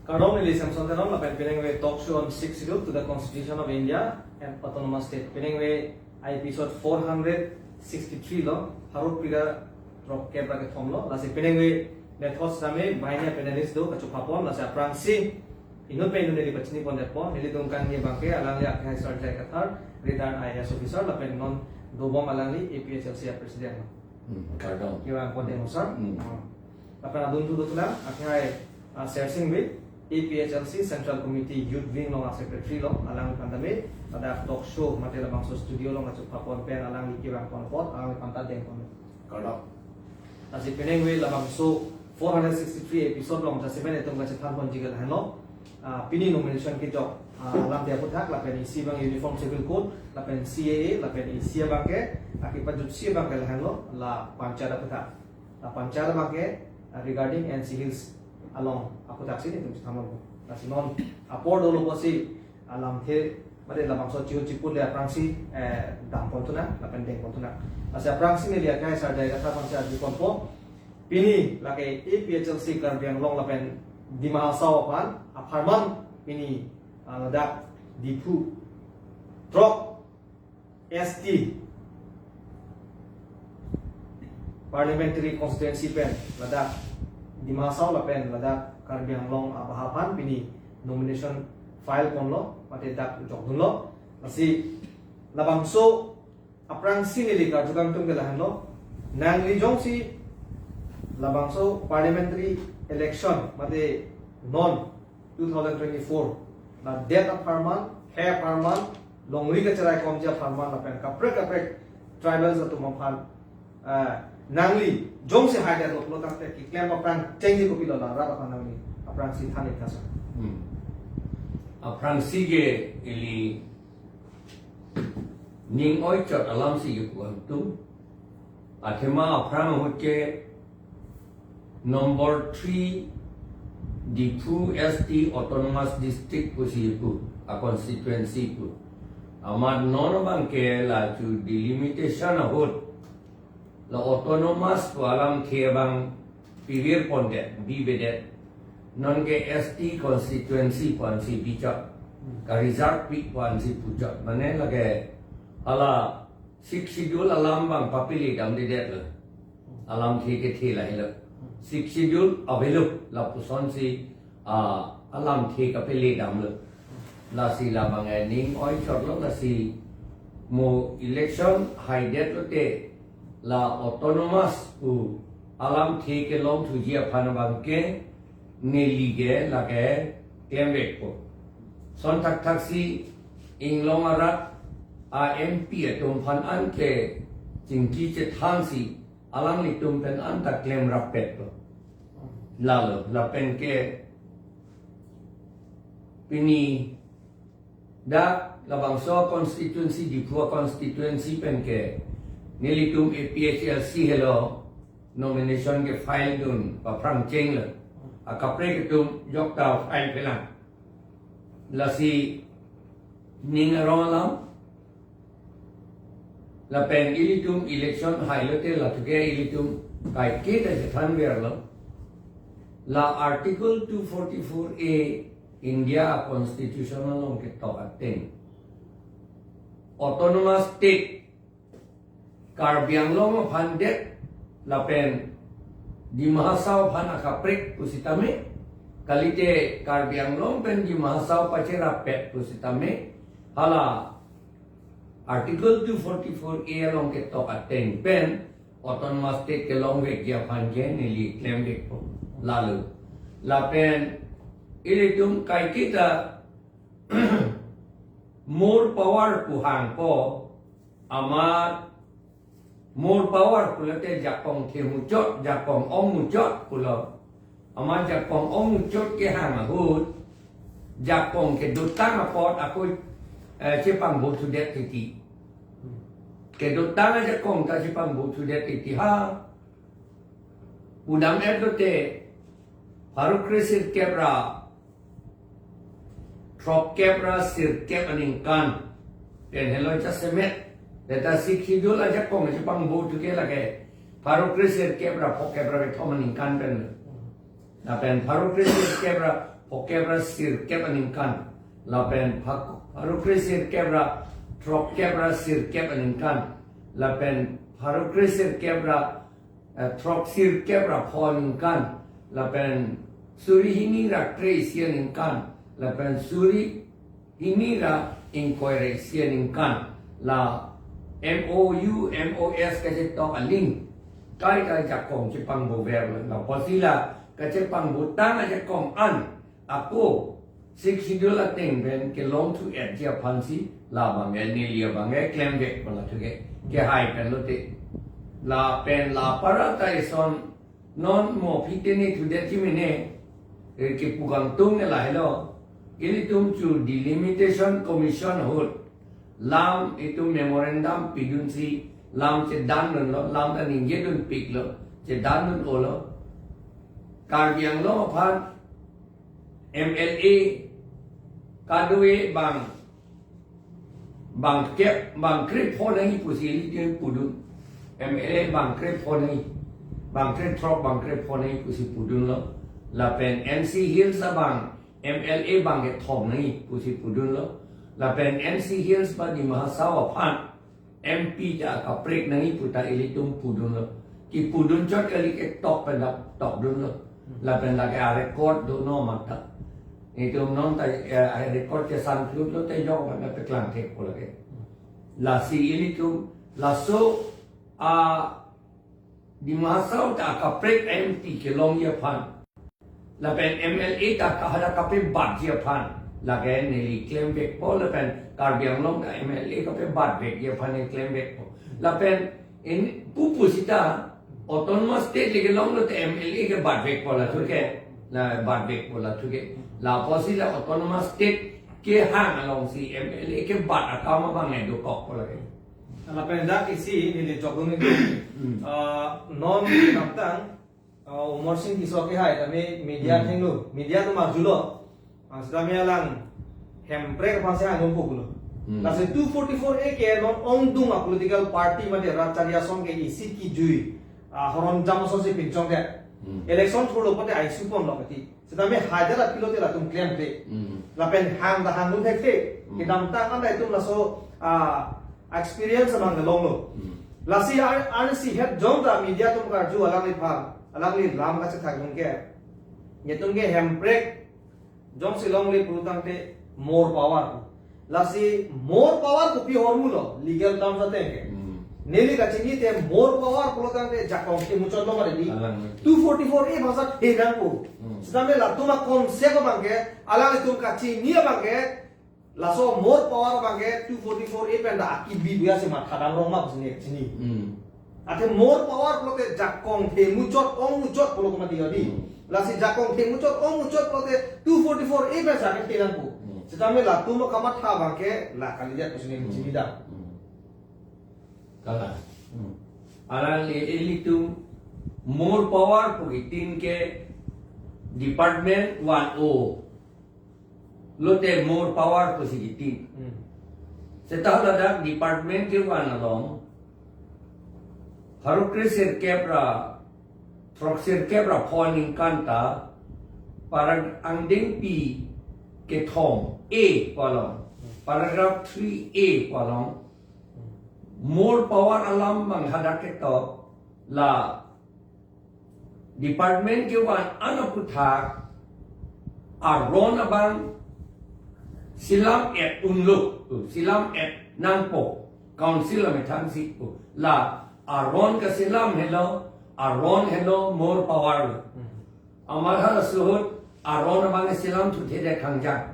Kardom Lily Samson Tenom, pinning way talk show on 6 schedule to the Constitution of India and Autonomous State. Pinning way episode 463 lo, Harut Pida Rock Cabraket Home lo, Lasi pinning way Method Same, Bina Penalis do, Kachupapon, Lasa Pransi, Inopen Nili Pachini Pondepon, Nilidunkan Banke, Alangli Akhaisar Jakatar, retired IAS officer, Lapen non Dobom Alangli, APHLC President. Kardom. You are Podemo, sir. Lapen Adun to the Tula, Akai Sersing with. APHLC Central Committee Youth Wing long Secretary long alang pandami ada talk show materi bangsa studio long acuk papon pen alang ikirang konpot alang pantat deng kon. Kardom. Nasi peneng we labang so 463 episode long jasimen etung kacetan pon jigal hano pini nomination ki job alam dia puthak lapen isi bang uniform civil code lapen CAA lapen isi bangke akibat jutsi bangke hano la pancara puthak la pancara bangke regarding NC Hills along aku tak sini tu sama aku nasi non apor dulu pasti alam the pada labang so ciu cipul dia prangsi dam kontuna lapen deng kontuna nasi prangsi ni lihat kai sarda kata pangsi adi konpo pini laki APHLC karbiang long lapen di mahasau apan aparman pini ladak dipu drop ST parliamentary constituency pen ladak di masa lapen ladak karbiang long abahapan pini nomination file konlo pati dak jok dunlo nasi labangso aprang sinili ka jugam tung kelahan lo nang li jong si labangso parliamentary election pati non 2024 na date of farman hair farman longli ka cerai komja farman lapen kaprek tribals atau mampan nangli jong se hai da lo tak te ki claim apran change ko pilo la ra pa nangli apran si thani ka sa apran si ge ili ning oi chot alam si yu kuam tu athema apran hoche number 3 Dipu ST autonomous district ko si yu a constituency ko amad non bangke la tu delimitation hot la autonomous ko alam ke bang pivir pondet bi bedet non ke ST constituency kon si bichak ka result pi kon si puchak mane lage ala sik schedule alam bang papili dam dedet la alam ke la helo sik schedule available la puson si alam ke ka pili dam la si la bang ning oi chot lo la si mo election high date lo te la autonomous u alam the ke long thu ji aphan bang ke neli ge la ke tembe ko son tak tak si ing long arat MP atom phan an ke jingki che thang si alam li tum pen an ta claim rapet ko la pen ke pini da la bangso constituency di constituency pen ke Nilitum APHLC hello nomination ke file dun pa prang cheng la akapre ke tum yok ta file pelang la si ning arolam la pen ilitum election highlighted la tuke ilitum kai ke ta than ver lo la article 244A India constitutional long ke to aten autonomous state karbiang long pandet lapen di mahasau pan akaprik pusitame kalite karbiang long pen di mahasau pacera pet pusitame hala article 244A long ke tok aten pen autonomous state ke long wek dia panje nili claim dek po lalu lapen ilitum kai kita more power puhang po amat more power kulate jakong ke mucot jakong om mucot kulo ama jakong om mucot ke hang hut jakong ke dutang apot aku cipang botu det titi ke dutang jakong ta cipang botu det titi ha udam edote haruk krisir kebra trop kebra sir keb aningkan dan hello jasemet Data sikidul aja kong Jepang botu ke lagi paru krisir kebra pok kebra betomaning kan pen na pen paru krisir kebra pokebra sirkep aninkan lapen harukri sirkebra trokebra sirkep aninkan lapen harukri sirkebra trok sirkebra poninkan lapen suri hinira kreisianinkan lapen suri hinira inquireisianinkan la MOU MOS kasi tok aling kai jakong Jepang bover la posila ka Jepang butang aja kong an ako siksidul ating ben ke long to at Japan si la bangge ni lia bangge claim dek pala tuge ke hai pen lote la pen la para tai son non mo piteni tu de timene ke pugang tung ne la hello ili tum chu delimitation commission hot lam itu memorandum pidunsi lam che dan lo lam ta ning ye dun pik lo che dan dun o lo kar biang lo phan MLA kadue bang kep bang krip pho nai pu si li tin pu dun MLA bang krip pho nai bang krip trop bang krip pho nai pu si pu dun lo la pen NC Hills sa bang MLA bang ke thom nai pu si pu dun lo la pen NC Hills ba di mahasawa phan MP ja ka prek nai puta ilitum pudun lo ki pudun chot kali ke tok pen tok dun lo la pen la ke record do no mata itu non ta record ke san club lo te jog ba pe klang tek ko la ke la si ilitum la so a di mahasawa ta ka prek MP ke long ye phan la pen MLA ta ka hada ka pe bat ye phan lagi nili claim back po lapen karbiang long ka MLA ka pe bad back ye phane claim back po lapen in pupu sita autonomous state lagi long lo te MLA ke bad back po la thuke la bad back po la thuke la posila autonomous state ke hang along si MLA ke bad akama bang edu kok po lagi lapen dak isi nili jogong ni non kaptan umur sing kisah ke hai tapi media thenglu media tu majulo Sedamia lang hemprek pasal angum pukul. Nasi 244A ke non ongdung a political party macam racarya song ke isi ki jui horon jam so si pincong deh. Election through lopote ICU pon lokati. Sedamia hajar pilote la tum claim te. Lapen hang dah hangum hekte. Kita mentang anda itu laso experience amang longlo. Lasi RC head jom da media tum karju alang li phang alang li ram ka cakap ke. Nyetung ke hemprek jom silong li pulutang te more power lasi more power ko pi hormulo legal term sa te neli ka chingi te more power pulutang te jakong te muchon lo mare di 244A bhasa thedang ko sedame la tuma concept bangke alang tum ka chingi bangke laso more power bangke 244A penda aki bi dia se ma thadang rong ma bsni chini ate more power pulote jakong te muchot ong muchot pulok ma di odi lasi jakong te muchot ong muchot pulote 244A bhasa ke thedang ko sedame la tuma kamat tha bangke la kaliat bsni chini da kala alang li tu more power pugitin ke department 10 lote more power pusigitin setahun ada department ke 1 along harukri sirkebra troksir kebra poning kanta parag angding pi ke thom A kolong paragraph 3A kolong more power alam bang hadak to la department ke wan anaputhak aron abang silam et unluk silam et nangpo council me thangsi la aron ka silam hello aron hello more power amar har suhut aron abang silam thu thede khangja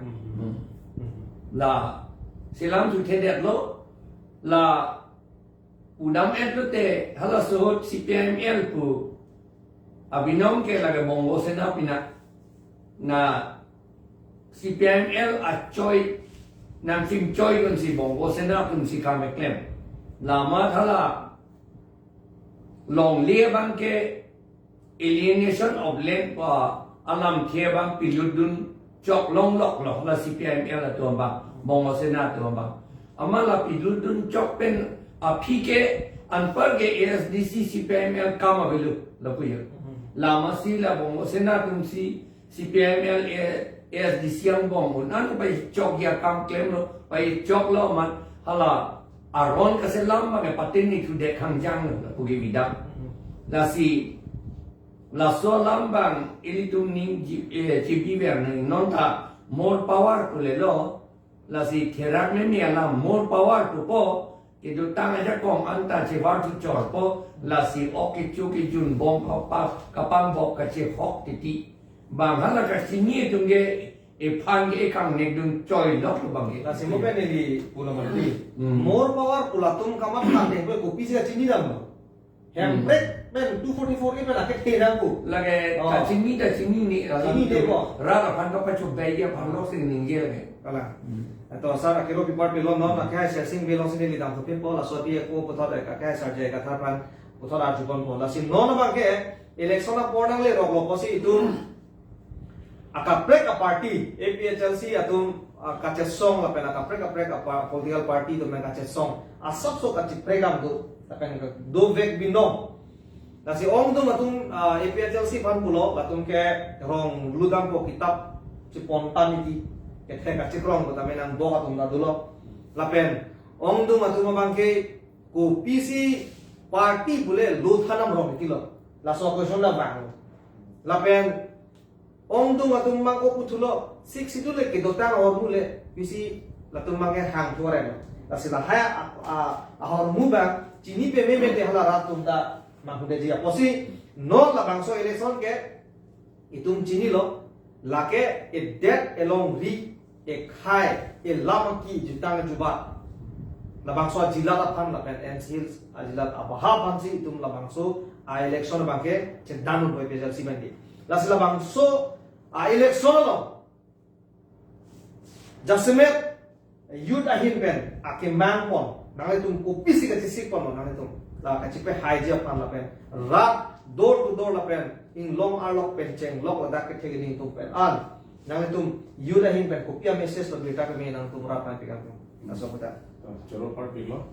la silam thu thede lo la udam itu te hala suhut CPML pu abinong ke lagi bongo sena pina na CPML acoy nang sim coy kun si bongo sena kun si kame klem lama thala long lie bang ke alienation of land pa alam ke bang piludun chok long lok lok la CPML la tuam bang bongo sena tuam bang amala piludun chok pen PK anpar ke ASDC CPML kama belu la puyo lama si la bongo sena tum si CPML as di siang bong nan pai chok ya kam claim lo pai chok lo man hala aron ka selam ba patin ni tu de khang jang lo pugi bidang la si la so lambang ili tum ning jibi ver non ta more power to le lo la si therak ne ni ala more power to po ke do tang ja kong anta che war tu chor po la si ok chu ki jun bom pa kapang bok ka che hok ti bang hala ka sini tung ge pang ge kang ne dung choi lok lo bang ge la simo pe ne di pula mandi more power pula tum kamat kan de ko pisi ka chini dam lo hem break men 244 ke pe la ke the dam ko la ge ka sini da sini ni Sini de ko. ra pan ka pa chu bai ge pan lo sing ning ge le kala to sar akelo pipar pe lo no na ka sa sing be lo sing li dam to pe po la so bi ko po thar ka sa je ka thar pan po thar a ju kon po la sin no na ba ke election na pornang le rok lo po si itum akaprek a party APHLC atum kachesong la pena akaprek a political party to men kachesong asap so kachipregam do la pena do vek binom na si ong do atum APHLC pan pulo atum ke rong ludam po kitab si spontaneity ke kachikrong to men ang do atum na dulo la pen ong do atum bangke ko PC party bule luthanam rong kilo la so question na bang la pen ong dung atung mang ko putulo 6 itu le ke dotang or mule bisi latung mang hang tuare no la sila haya hor muba chini pe me te hala ratum da mang hude dia posi no la bangso election ke itum chini lo lake e dead along ri e khai e lam ki jutang juba la bangso jila ta phan la pen hills jila abaha phan si itum la bangso election bangke cendanu boy pesal simandi la sila bangso election lo jasmet youth ahin pen ake man pon nang tum kopi si sik pon nang tum la ka chipe haija pan la pen rat door to door la pen in long arlok pen cheng lok la dak ke thegini tum pen an nang tum youth ahin pen kopi message lo beta ke me nang tum rat pan pikam tum aso pata choro par piglo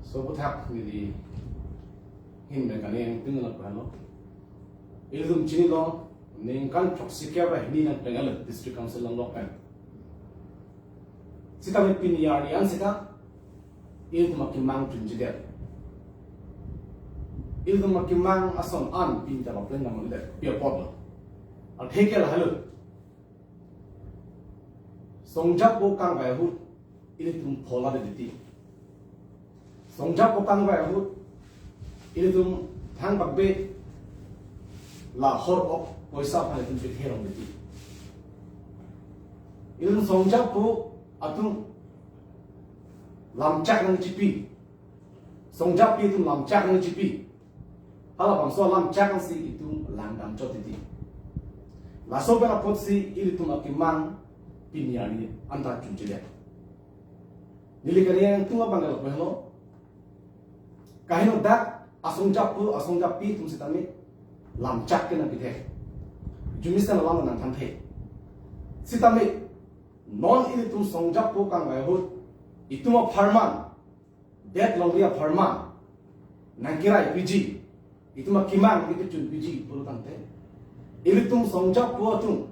so buthak ni hin ben kan yang tinggal apa lo ilum chini lo ning kan toxikia ba hini nang pengal district council lang lo kan sita me pin yar yan sita ilum makimang tunjide ilum makimang ason an pin ta lo plan nang le pia pot lo al theke la halo songjap bo kang ba hu ilum phola de ti songjap bo kang ba hu ilum thang bakbe la hor op poisa phale tum pe therong de ti ilum songjap bo atum lamchak nang chipi songjap pi tum lamchak nang chipi hala bang so lamchak nang si itum langdam chot ti la so bana pot si ilitum akimang pinyani anta chunjile nilikanian tunga bangal behlo kahino dak asongjap pi tum sitami lamchak ke na pithe jumista lam nan tham the sitami non ilitum songjap po kang bai hut ituma farman det longlia farman nangkirai pg ituma kimang itu chun pg puru tante ilitum songjap po tum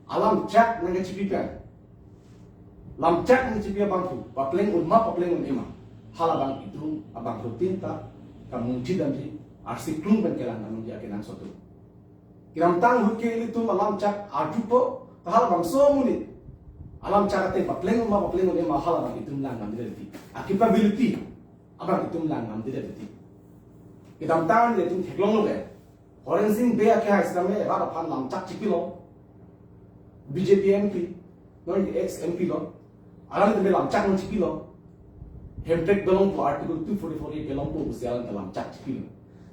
alam chak nang chipi pen lam chak nang chipi bang tu papleng un ema hala bang itu abang rutin ta kamu jidam ji arsi klung ben kelang nang dia kenang sotu kiram tang huke ilitum alam chak ajupo hala bang so muni alam cakate papleng un ema hala bang itu lang nam direti capability abang itu lang nam direti kiram tang dia tum theklong lo be Horensing be akha isame ra phan lam chak chipilo BJP MP non ex MP lo alam te lam chak no chipilo hemtek belong to article 244 belong to usialan lam chak chipilo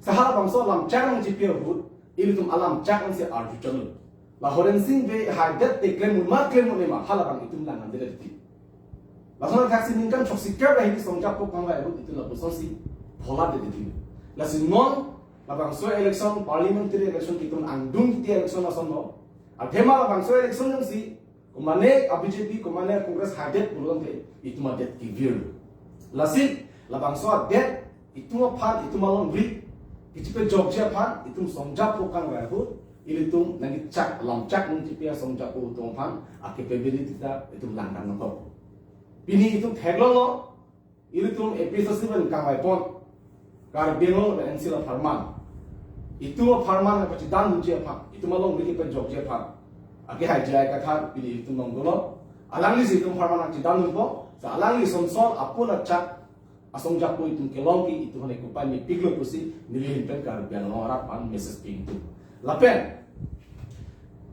sahala bangso lam chak no chipilo hut ilitum alam chak no se arju chalo la horensing be hadat te claim un ma hala bang itum lang ande ti la sona taxi ninkan chok sikya ra hi songjap ko kanga hut itu la bososi phola de ti la sinon la bangso election parliamentary election kitun angdung ti election asono athema la bangso election nang si kumane BJP kumane congress hadet bulon te ituma det ki vir la si la bangso det ituma phan ituma long ri kichipe jogja phan itum songjap ko kang wa hu ilitung nanti cak lam cak nanti pia songjak pu tung pan capability kita itu langkah nangkop ini itu theglo lo ilitung APHLC ben kamai pon kar beno ben sila farman itu farman apa dan lunje apa itu malong biki pen jog je apa ake hai jai kata ini itu nongolo alangi si itu farman ak dan lunpo sa alangi somsol apuna cak asongjak pu itu kelongki itu hone kupai mi piglo pusi nilihin pen kar ben ngorap pan message ping tu lapen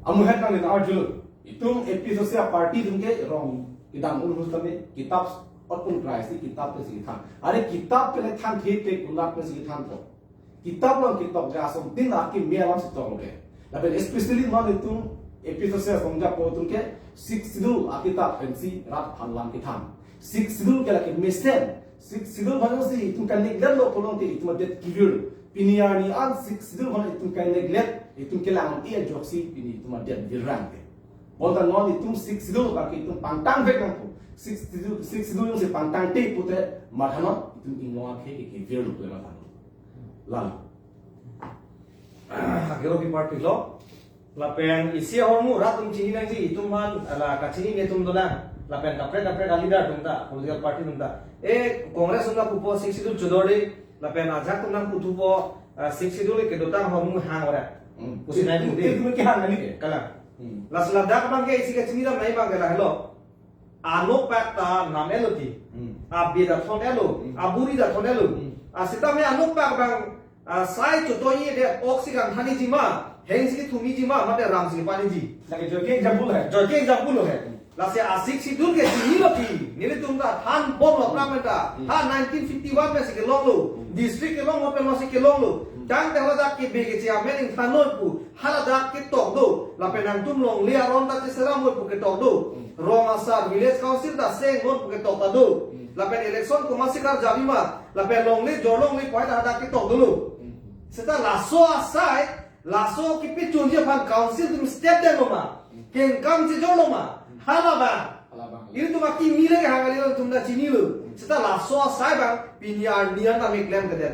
amuhat nang na arjul itung APHLC party tungke rong idam ulhus tame kitab otun price kitab pe sikhan are kitab pe than the te kunap pe sikhan to kitab lo kitab ja som tin na ki me alam sitok ke lapen especially non itung APHLC songjak po tungke sik sidul akitab pensi rat phanlam ki tham sik sidul ke la ke mesen sik sidul bhang si itung kan nik lo polong te itung det clear piniani an sik sidul bhang itung kan neglect itung kelang ia joksi ini itu madian dirang ke bonta non itung sik sidul baki itung pantang vek nang sik sidul yang si pantang te putre madhano itung ingwa ke viru le madhano lalu Kero pi part lo lapen isi hormu ratum chini nang ji itung man la kachini ne tum dona lapen kapre leader tumta political party tumta congress unga pupo sik sidul jodori lapen ajak tum nang putupo sik sidul ke dotang hormu hang ora usi naik itu mungkin hang ni ke kala las ladak bangke isi ke chini mai bangke la hello ano pakta nameloti abida thonelo aburi da thonelo asita me ano pak bang sai chotoi de oxygen thani jima hengsi thumi jima mate ramsi pani ji lagi jo ke example hai lase asik sidul ke chini loti nile tumda than bom lo pramenta ha 1951 में से longlo district ke long open masi ke longlo jang te hoda ke bege che amen thanoi pu hala da ke tok do la penang tum long le aron da che seram mo pu ke tok do rong asar village council da seng mo pu ke tok ta do la pen election ko masikar jabi ma la pen long le jorong le point da ke tok do lo seta laso asai laso ki pi chunje pan council tum step de no ma ken kam che jorong ma hala ba ini tu maki mile ke hangali lo tumda chini lo seta laso asai bang pinyar nian ta me claim ke de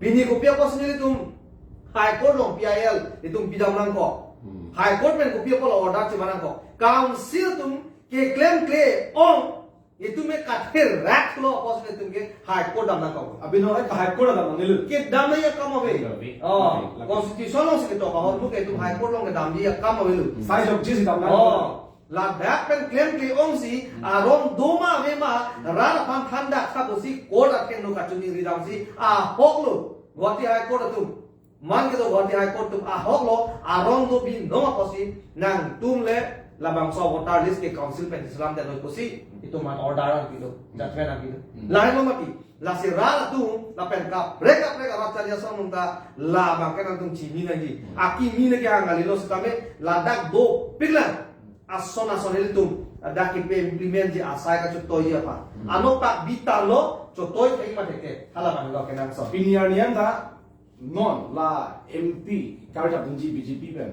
bini ko pia ko sini tum high court long PIL itum bidam nang ko high court men ko pia ko order che manang ko council tum ke claim on itu me kather rak lo ko sini tum ke high court dam nang ko abino ai high court dam nilu ke dam na ya kam ave constitution lo se to ka hor ke tum high court long ke dam ya kam ave lu sai jok ji dam na la dak pen claim on si arom doma me ma ra pan thanda kha bo si court atken no ka chuni ridam si hok lo Guwahati High Court tum man ke to Guwahati High Court tum hok lo arong do bi no ma posi nang tum le labang so voter list ke council pen islam de no posi itu man order an kilo judgment an kilo lain lo mati la se ra tum la pen ka break ra chalia so munta la bang ke nang tum chini nagi aki mi ne ke angali lo sitame la dak do piglan asona sonel tum dak ke implement ji asai ka chutoi apa ano pak bita lo chotoi thai ma theke hala ban lo ke nang so piniar nian da non la MP karja bunji BJP ben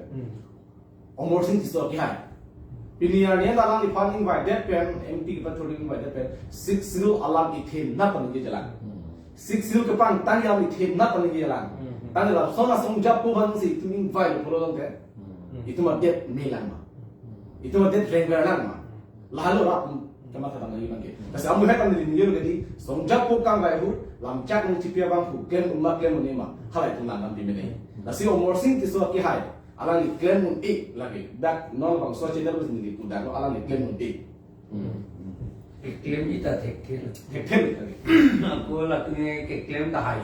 omor sing tiso ki hai piniar nian da lang fan invited pen MP ki patrol invited pen 6 zero alarm ithe na pan ge jalan 6 zero ke pan tan yam ithe na pan ge jalan tan la sona song jap pu ban si tu ning vai lo lo ke itu ma det melan ma itu ma det regular ma lalu rap kama ta ngai bangke kasi amu hetan ni ngiro gadi songjak ko kang gai hu lam chak ni tipia bang hu ken umma ken ni ma khalai tu nan bi mene nasi omor sing ti so ki hai ala ni ken mun e lagi dak non bang so chedar bus ni ku dak ala ni ken mun e claim ita thekthel lagi aku la tu ke claim da hai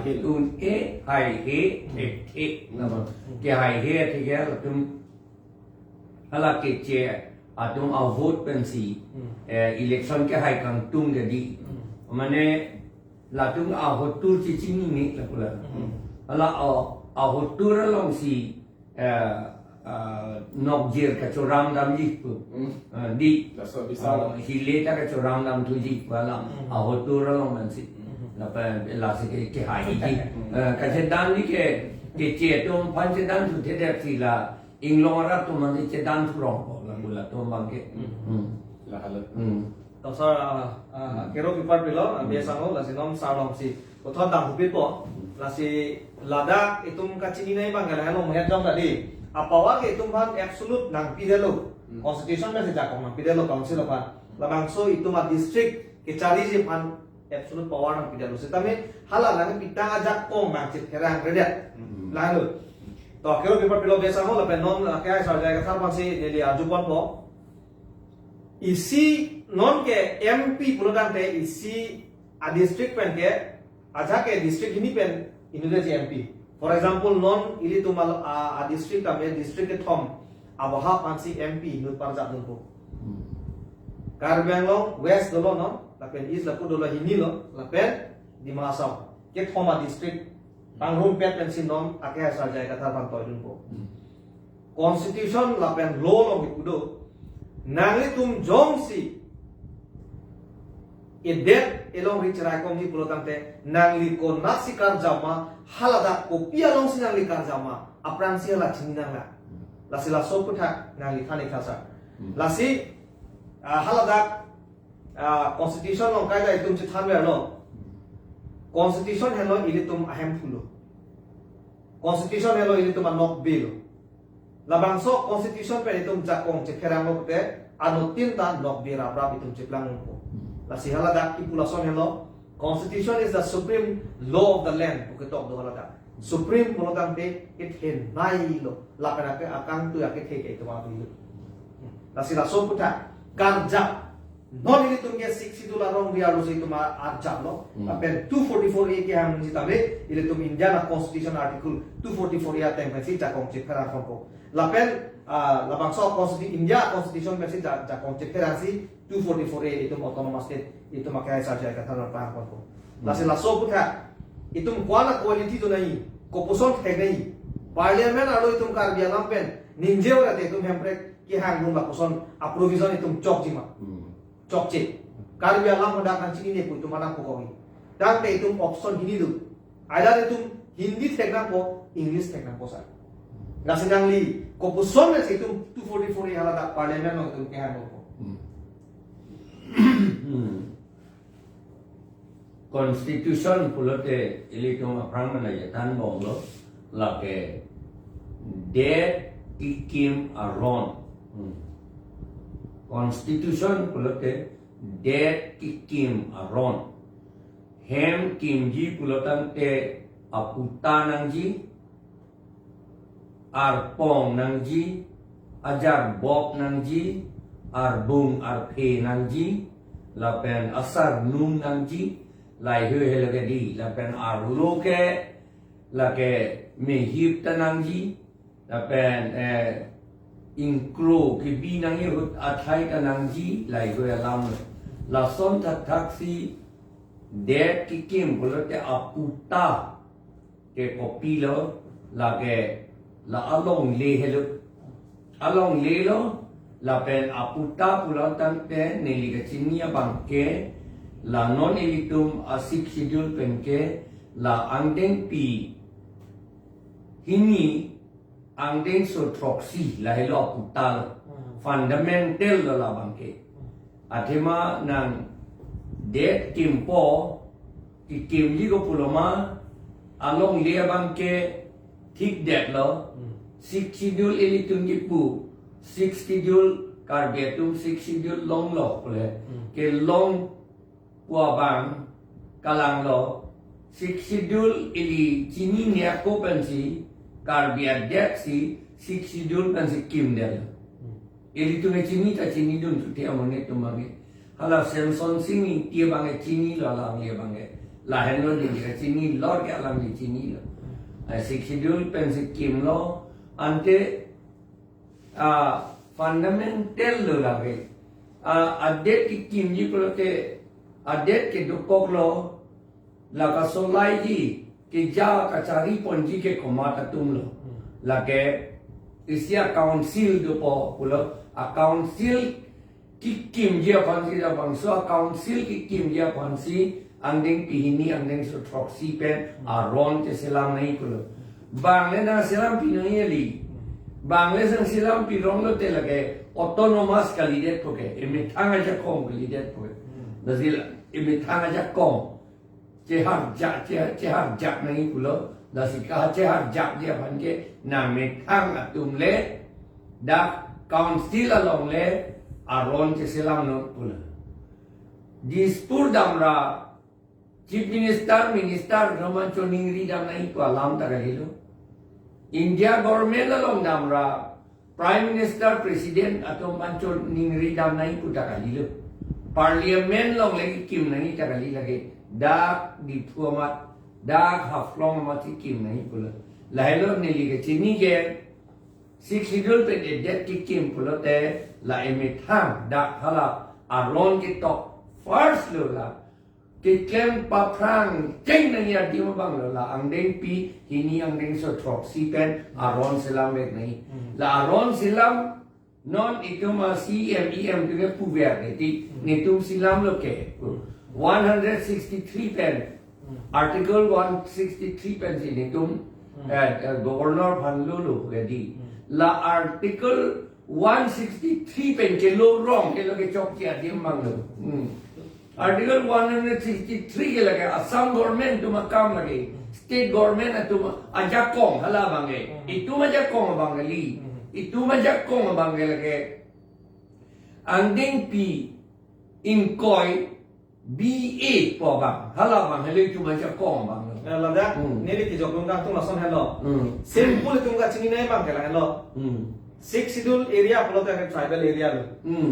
he tun e hai he thekhe na ba ke hai he thike la tum ala ke che atum a vote pensi election ke hai kang tung jadi mane la tung a vote tu chi chini ni la pula ala a vote tu ra long si nok jer ka choram dam ji pu di so bisa hile ta ka choram dam tu ji wala a vote tu ra long man si la pa la se ke hai ji ka se dan ni ke che tum pan che dan tu the de si la inglora tu man che dan tu rong la tu bangke la hala Tosar kero pipar bilo biasa lo la sinom sarong si. Othon dam hupit po lasi Ladakh itum kacini nai bang kalau hello melihat jong tadi apa ke itum ban absolute nang pidelo constitution message jakong nang pidelo council apa labang so itum a district kecari je pan absolute power nang pidelo setame halal nang pitang ajak kong bang cit kerang redet lalu to kero paper pilo besa ho lapen non kaya sarjaya ka sarpan si neli ajupan po isi non ke MP pulodan te isi a district pen ke aja ke district ini pen Indonesia MP for example non ili tumal a district ame district ke thom abaha pansi MP nut parjat nun po Karbiang lo west dolo non lapen east lapu dolo hini lo lapen di Malasau ke thom a district Panghum pet pensi non akhir saja kata pantau dun Constitution lapen law lo ikudo nangli tum jong si edet elong ricerai kong di pulau tante nangli ko nasi karjama halada ko pia long si nangli karjama aprang si hala chinang la lasi la so putha nangli thani khasa lasi halada constitution long kaida itum chi thanwe lo Constitution hello ili tum ahem fulo. Constitution hello ili tum anok bill. Labang so constitution pe itum jakong cekerang lo te anu tinta nok bira brab itum ceplang ko. Lasi halada population hello. Constitution is the supreme law of the land. Buketok do halada. Supreme pulotan te it hen nai lo. Lapena ke akang tu ake ke itu ma bilu. Lasi la so puta karja non ini tuh dia $60 dia harus itu mah arjab lo. Tapi 244A ke ham jitame ini tuh Indiana Constitution Article 244 ya tempat sih jakong cipera konko. Lapen labang so Constitution India Constitution masih jakong cipera sih 244A itu autonomous state itu makanya saja kata orang paham konko. Lasin laso putra itu kuala quality tuh nahi kopuson kayak nahi. Parliament alo itu kar dia lampen ninjau rate itu hemprek ki hang rumah kopuson approvision itu cok jima. Cokcik, kalau dia lang mendakan sini ni pun itu mana kau kau dan itu option ini tu, ada itu Hindi teknak po, English teknak po sa. Nasi nang li, kau puson na itu 244 yang ada parlimen lo itu kehan po. Constitution pulote ili kung aprang na yatan mo lo, lake dead ikim aron. Constitution pulote dead ikim aron. Hem kimji pulotan te aputa nangji, arpong nangji, ajar bob nangji, arbung arpe nangji, lapen asar nung nangji, lai hui lage di, lapen arloke, lage mehip tanangji, lapen inkro ke binangi hut athai tanangji, lai hui alam, lason taksi dead kikim pulote aputa ke kopilo lage la along le helo along le lo la pen aputa pulotan te neliga chinia bangke la non elitum asik schedule penke la angdeng pi hini angdeng so troxy la helo aputa fundamental la bangke athema nang dead kimpo ki kimji ko puloma along lia bangke thik det lo 6 schedule elitum jipu 6 schedule karbetum 6 schedule long lo pule ke long pua bang kalang lo 6 schedule eli chini nia ko pensi karbia det si 6 schedule pensi kim del eli tu ne chini ta chini dun tu te amone tu magi hala Samson sini dia bangai cini lo alam dia bangai lahen lo dia cini lor ke alam dia cini lo sik schedule pen sikim lo ante fundamental lo lagi adet kikim ji ko te adet ke dukok lo la ka solai ji ke ja ka cari ponji ke komata tum lo la ke isia council do po pulo a council kikim dia pansi da bangsa council kikim dia pansi andeng pihini andeng so troxy pen aron te selam nai kulo bangle na selam pinai ali bangle sang selam pirong lo te lage autonomous kalidet poke eme thanga ja kom kalidet poke nazil eme thanga ja kom Cehat jak nangi pulo dasika cehat jak dia panke na methang atum le da council along le aron ke selam no pulo dispur damra chief minister roman choningri dam nai ko alam ta galilo India government along damra prime minister president atom manchon ningri dam nai ku ta galilo parliament long lagi kim nai ta galilo lagi dak di tuamat dak haflong mati kim nahi pula lahelo nili ke chini ke siksidul pe det ki kim pula te la emitham dak hala aron ki tok first lo la ki klem pa prang cheng nahi adi ma bang lo la angdeng pi hini angdeng so trop si pen aron selam mek nahi la aron selam non ituma CMEM tu ke puver ti nitum silam lo ke 163 pen article 163 pen ini tum governor Panlulu jadi la article 163 pen ke lo wrong ke lo ke chok kia dia mang lo article 163 ke la ke Assam government tu makam lagi state government tu ajak kong hala bangai itu majak kong bangali itu majak kong bangai lagi anding pi inkoi BA po bang hala bang hele cuma jak kong bang lada nili ki jok lungkang tung lason hello simple tung ka chini nai bang kala hello six schedule area polo ta tribal area lo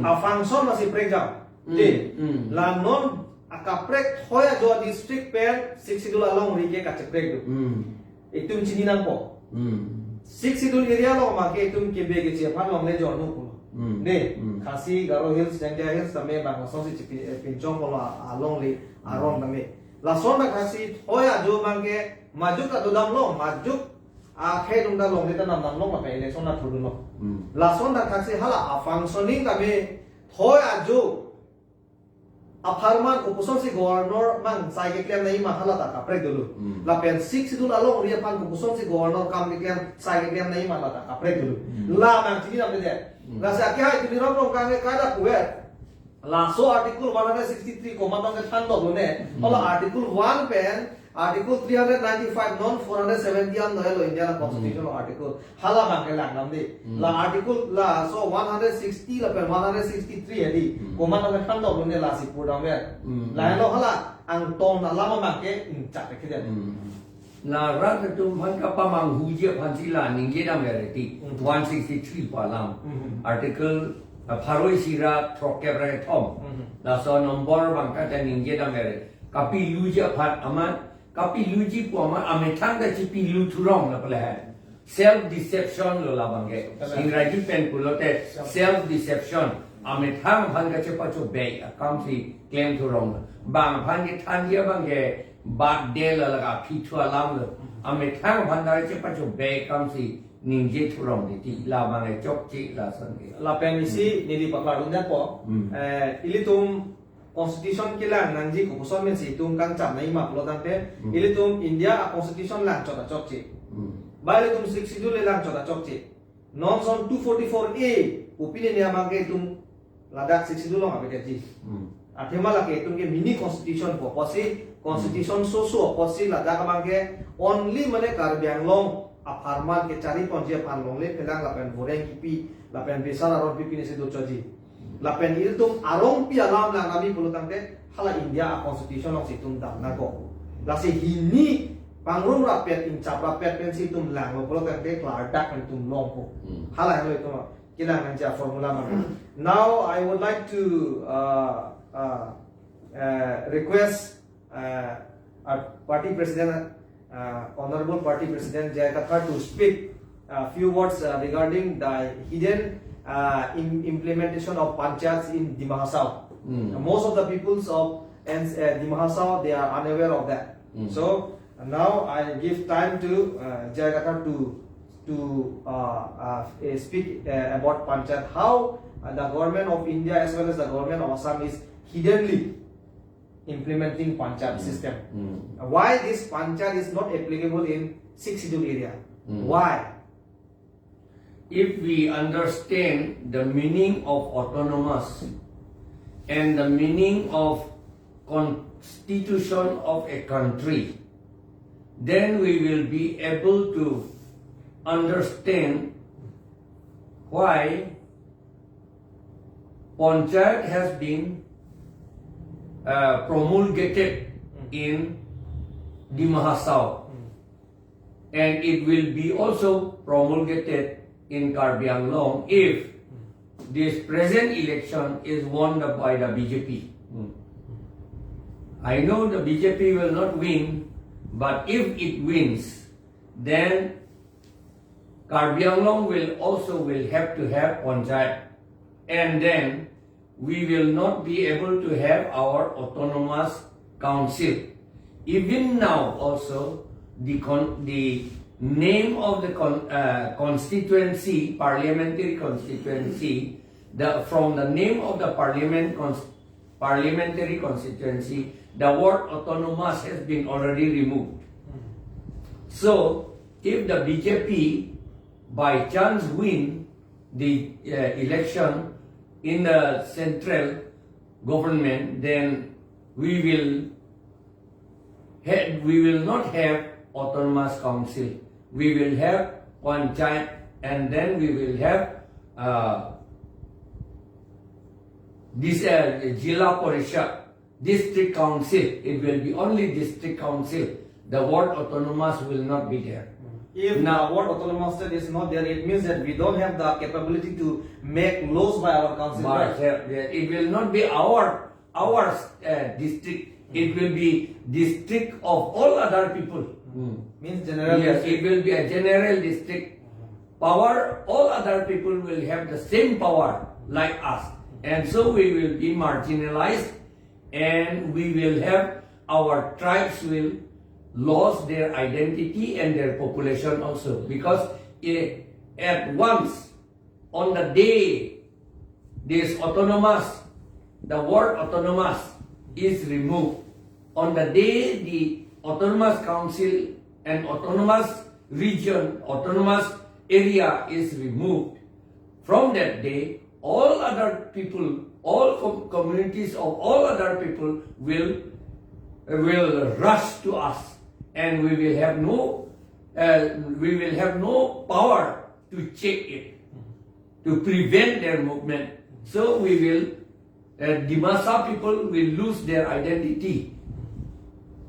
a function masih breakdown de la non akaprek hoya jo district per six schedule along rike ka cheprek do itum chini nang po six schedule area lo ma ke itum ke be ke che phan long le jo no po ne khasi garo hills jangja hills tame bang lason si pinchong polo along le aron tame lason na khasi hoya jo bang ke majuk ka dodam lo majuk a khe dum da long le ta nam nam long ma pe le son na thuru no lason da khasi hala a functioning tame hoya jo a farman opposition si governor mang sai ke klem nai ma hala ta ka prek dulu la pen 6 dul along ria pan opposition si governor kam ke klem sai ke klem nai ma la ta ka prek dulu la mang chini nam de la sa kya hai tini rom rom ka nge ka da kuwe la so article 163 ko matang ke than do ne hala article 1 pen article 395 non 470 an no lo Indian constitution article hala mang ke lang nam de la article la so 160 la pen 163 edi ko matang ke than do ne la si pur dam la lo hala ang tong na lama mang ke cha ke de la rat tu man ka pa mang hu je phan si la ning je dam le ti 163 pa lam article pharoi sira thok ke ra thom la so number bang ka ta ning je dam le kapi lu je phat aman kapi lu ji po ma ame thang da chi pi lu thurong la pala self deception lo la bang ke ingraji pen pulo te self deception ame thang phan ka che pa cho be kam si claim thurong bang phan ni than ye bang ke bad de la la ka phi thua lam lo ame thang phan da che pa cho be kam si ning je thurong ti la bang ke chok chi la san ke la pen isi ni di pa dun da po ilitum constitution ke lang nangji ko so men si tum kang cham nai ma lo dang te ilitum India a constitution lang chota chok chi ba ilitum 6 schedule lang chota chok chi non son 244A opinion ya mang ke tum ladak 6 schedule long abe ji athema la ke tum ke mini constitution po posi constitution so posi ladak mang ke only mane karbyang long a farman ke chari ponje pan long le pelang la pen voreng kipi la pen besara ron pipi ne se do choji la pen ilitum arong pi alam lang nami pulutang te hala India a constitution long situm dam na ko la se hini pangrum rapet in chap rapet pen situm lang lo pulutang te klar dak pen tum long po hala hello itu kilang anja formula ma now I would like to request our party president honorable party president Jayakathar to speak a few words regarding the hidden implementation of panchayats in Dima Hasao. Most of the peoples of Dima Hasao, they are unaware of that. So now I give time to Jayakathar to speak about panchayat, how the government of India as well as the government of Assam is hiddenly implementing panchayat system. Why this panchayat is not applicable in 6 schedule area? Why? If we understand the meaning of autonomous and the meaning of constitution of a country, then we will be able to understand why Panchayat has been promulgated in the Mahasau, and it will be also promulgated in Karbi Anglong if this present election is won by the BJP. I know the BJP will not win, but if it wins, then Karbi Anglong will have to have Panchayat, and then we will not be able to have our autonomous council. Even now also, the name of the constituency, parliamentary constituency, from the name of the parliamentary constituency, the word autonomous has been already removed. So, if the BJP by chance win the election in the central government, then we will not have autonomous council. We will have Panchayat, and then we will have this Jila Parishad, district council. It will be only district council. The word autonomous will not be there. If now word autonomous state is not there, it means that we don't have the capability to make laws by our council. But it will not be our district. It will be district of all other people. Means general. Yes, it will be a general district. Power, all other people will have the same power like us. And so we will be marginalized, and we will have our tribes will lose their identity and their population also. Because at once, on the day this autonomous, the word autonomous is removed, on the day the autonomous council and autonomous region, autonomous area is removed, from that day, all other people, all communities of all other people will rush to us, and we will have no power to check it, to prevent their movement. So we will, Dimasa people will lose their identity,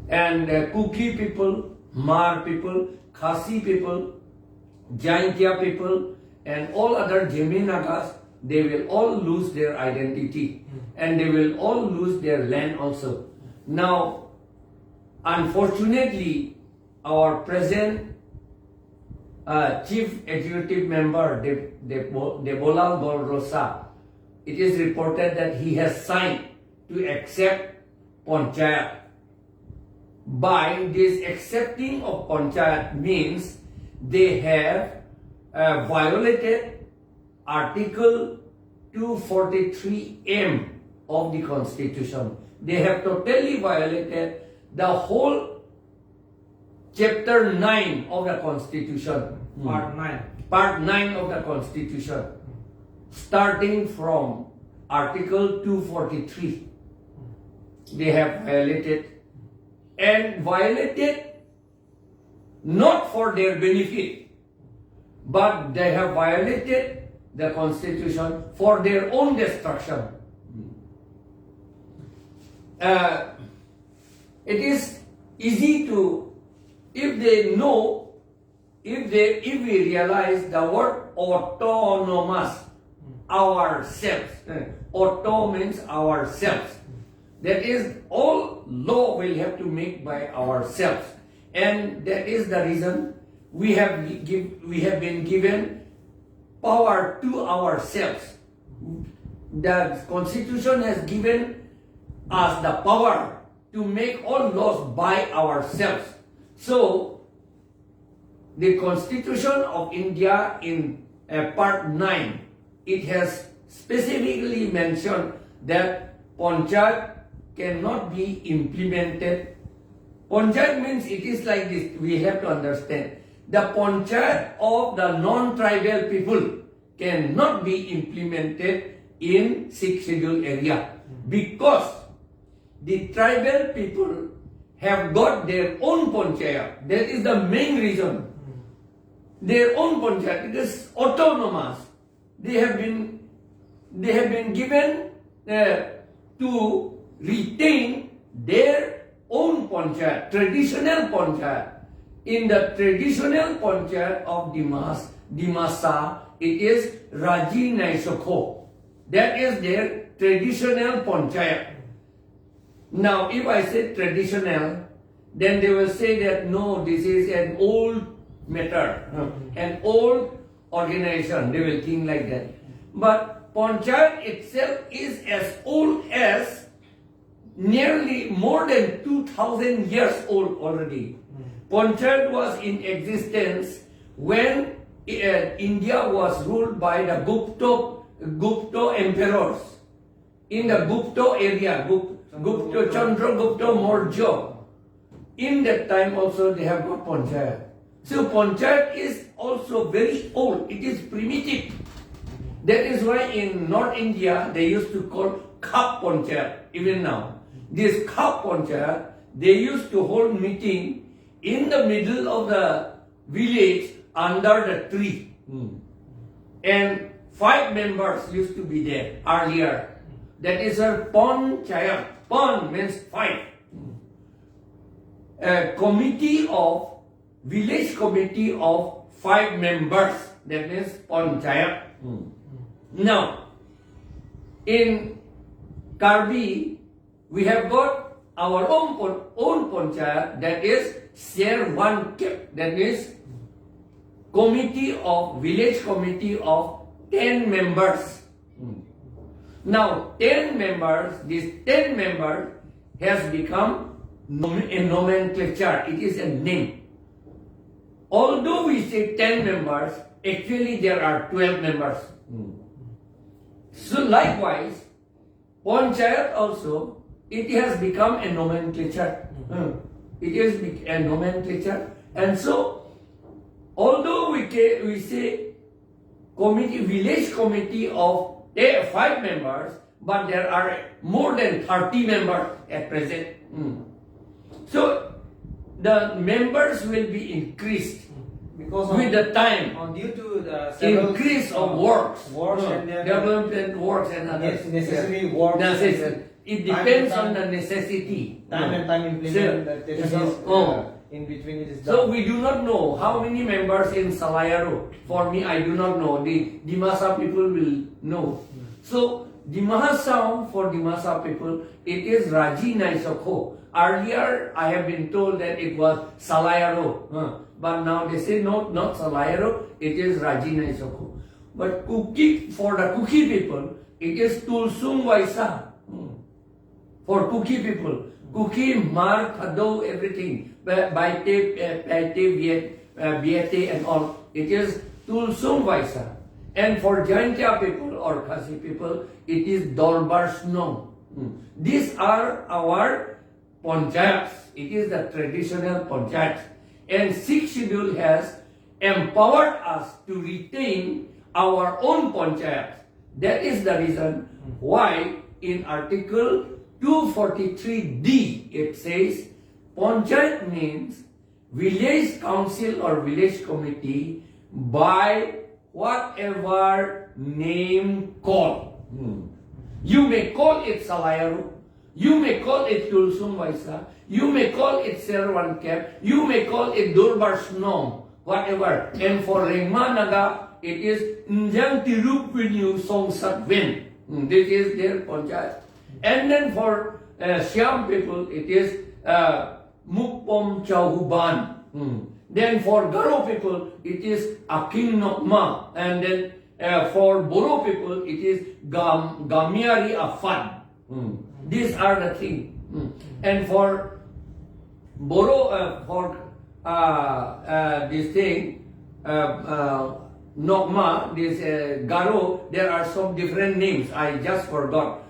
and Kuki people, Mar people, Khasi people, Jaintia people, and all other Jemi Nagas, they will all lose their identity, and they will all lose their land also. Now, unfortunately, our present chief executive member, Debolal Golrosa, it is reported that he has signed to accept Panchayat. By this accepting of Panchayat means they have violated Article 243M of the Constitution. They have totally violated the whole Chapter 9 of the Constitution. Part 9. Part 9 of the Constitution. Starting from Article 243. They have violated, and violated not for their benefit, but they have violated the Constitution for their own destruction. It is easy to, if they know, if we realize the word autonomous, ourselves. Auto means ourselves. That is, all law will have to make by ourselves, and that is the reason we have been given power to ourselves. The Constitution has given us the power to make all laws by ourselves. So, the Constitution of India in Part 9, it has specifically mentioned that Panchayat cannot be implemented. Panchayat means it is like this, we have to understand. The Panchayat of the non-tribal people cannot be implemented in 6th schedule area, because the tribal people have got their own panchayat. That is the main reason. Their own panchayat. It is autonomous. They have been given to retain their own panchayat, traditional panchayat. In the traditional panchayat of Dimasa, it is Raji Naisokho. That is their traditional panchayat. Now, if I say traditional, then they will say that no, this is an old matter, an old organization. They will think like that. But panchayat itself is as old as nearly more than 2,000 years old already. Panchayat was in existence when India was ruled by the Gupta emperors. In the Gupta area, Gupta, Chandragupta Maurya. In that time also they have got panchayat. So panchayat is also very old. It is primitive. That is why in North India they used to call Khap panchayat. Even now, this Khap panchayat, they used to hold meeting in the middle of the village under the tree. And 5 members used to be there earlier. That is a panchayat. Pan means 5. A village committee of 5 members. That means panchayat. Now, in Karbi, we have got our own panchayat, that is share one cap. That means village committee of 10 members. Now, 10 members, this 10 members has become a nomenclature. It is a name. Although we say 10 members, actually there are 12 members. So likewise, panchayat also, it has become a nomenclature. It is a nomenclature. And so, although we say village committee of 5 members, but there are more than 30 members at present. So, the members will be increased because with the time. Due to the several Increase of works, and their development works and others. necessary works. Necessary. It depends on the necessity. Time and time implementation So, in between it is done. So we do not know how many members in Salayaro. For me, I do not know. The Dimasa people will know. So Dimasa, for Dimasa people, it is Raji Naisokho. Earlier, I have been told that it was Salayaro. But now they say no, not Salayaro, it is Raji Naisokho. But for the Kuki people, it is Tulsung Vaisa. For Kuki people, Kuki, Mar, Khado, everything, Baite, Biete and all, it is Tulsung Vaisa. And for Jaintia people or Khasi people, it is Dolbar Snow. These are our panchayats. It is the traditional panchayat. And 6th schedule has empowered us to retain our own panchayat. That is the reason why in Article 243D it says panchayat means village council or village committee by whatever name call. You may call it Salayaro, you may call it Tulsung Vaisa, you may call it Serwan Cap, you may call it Durbar Snom, whatever. And for Rengmanaga, it is Njang Tirup Renew Song Sat Win. This is their panchayat. And then for Siam people, it is Mukpom Chauhuban. Then for Garo people, it is Aking Nokma. And then for Boro people, it is Gamiari Afan. These are the things. And for Boro, for this thing, Nokma, this Garo, there are some different names. I just forgot.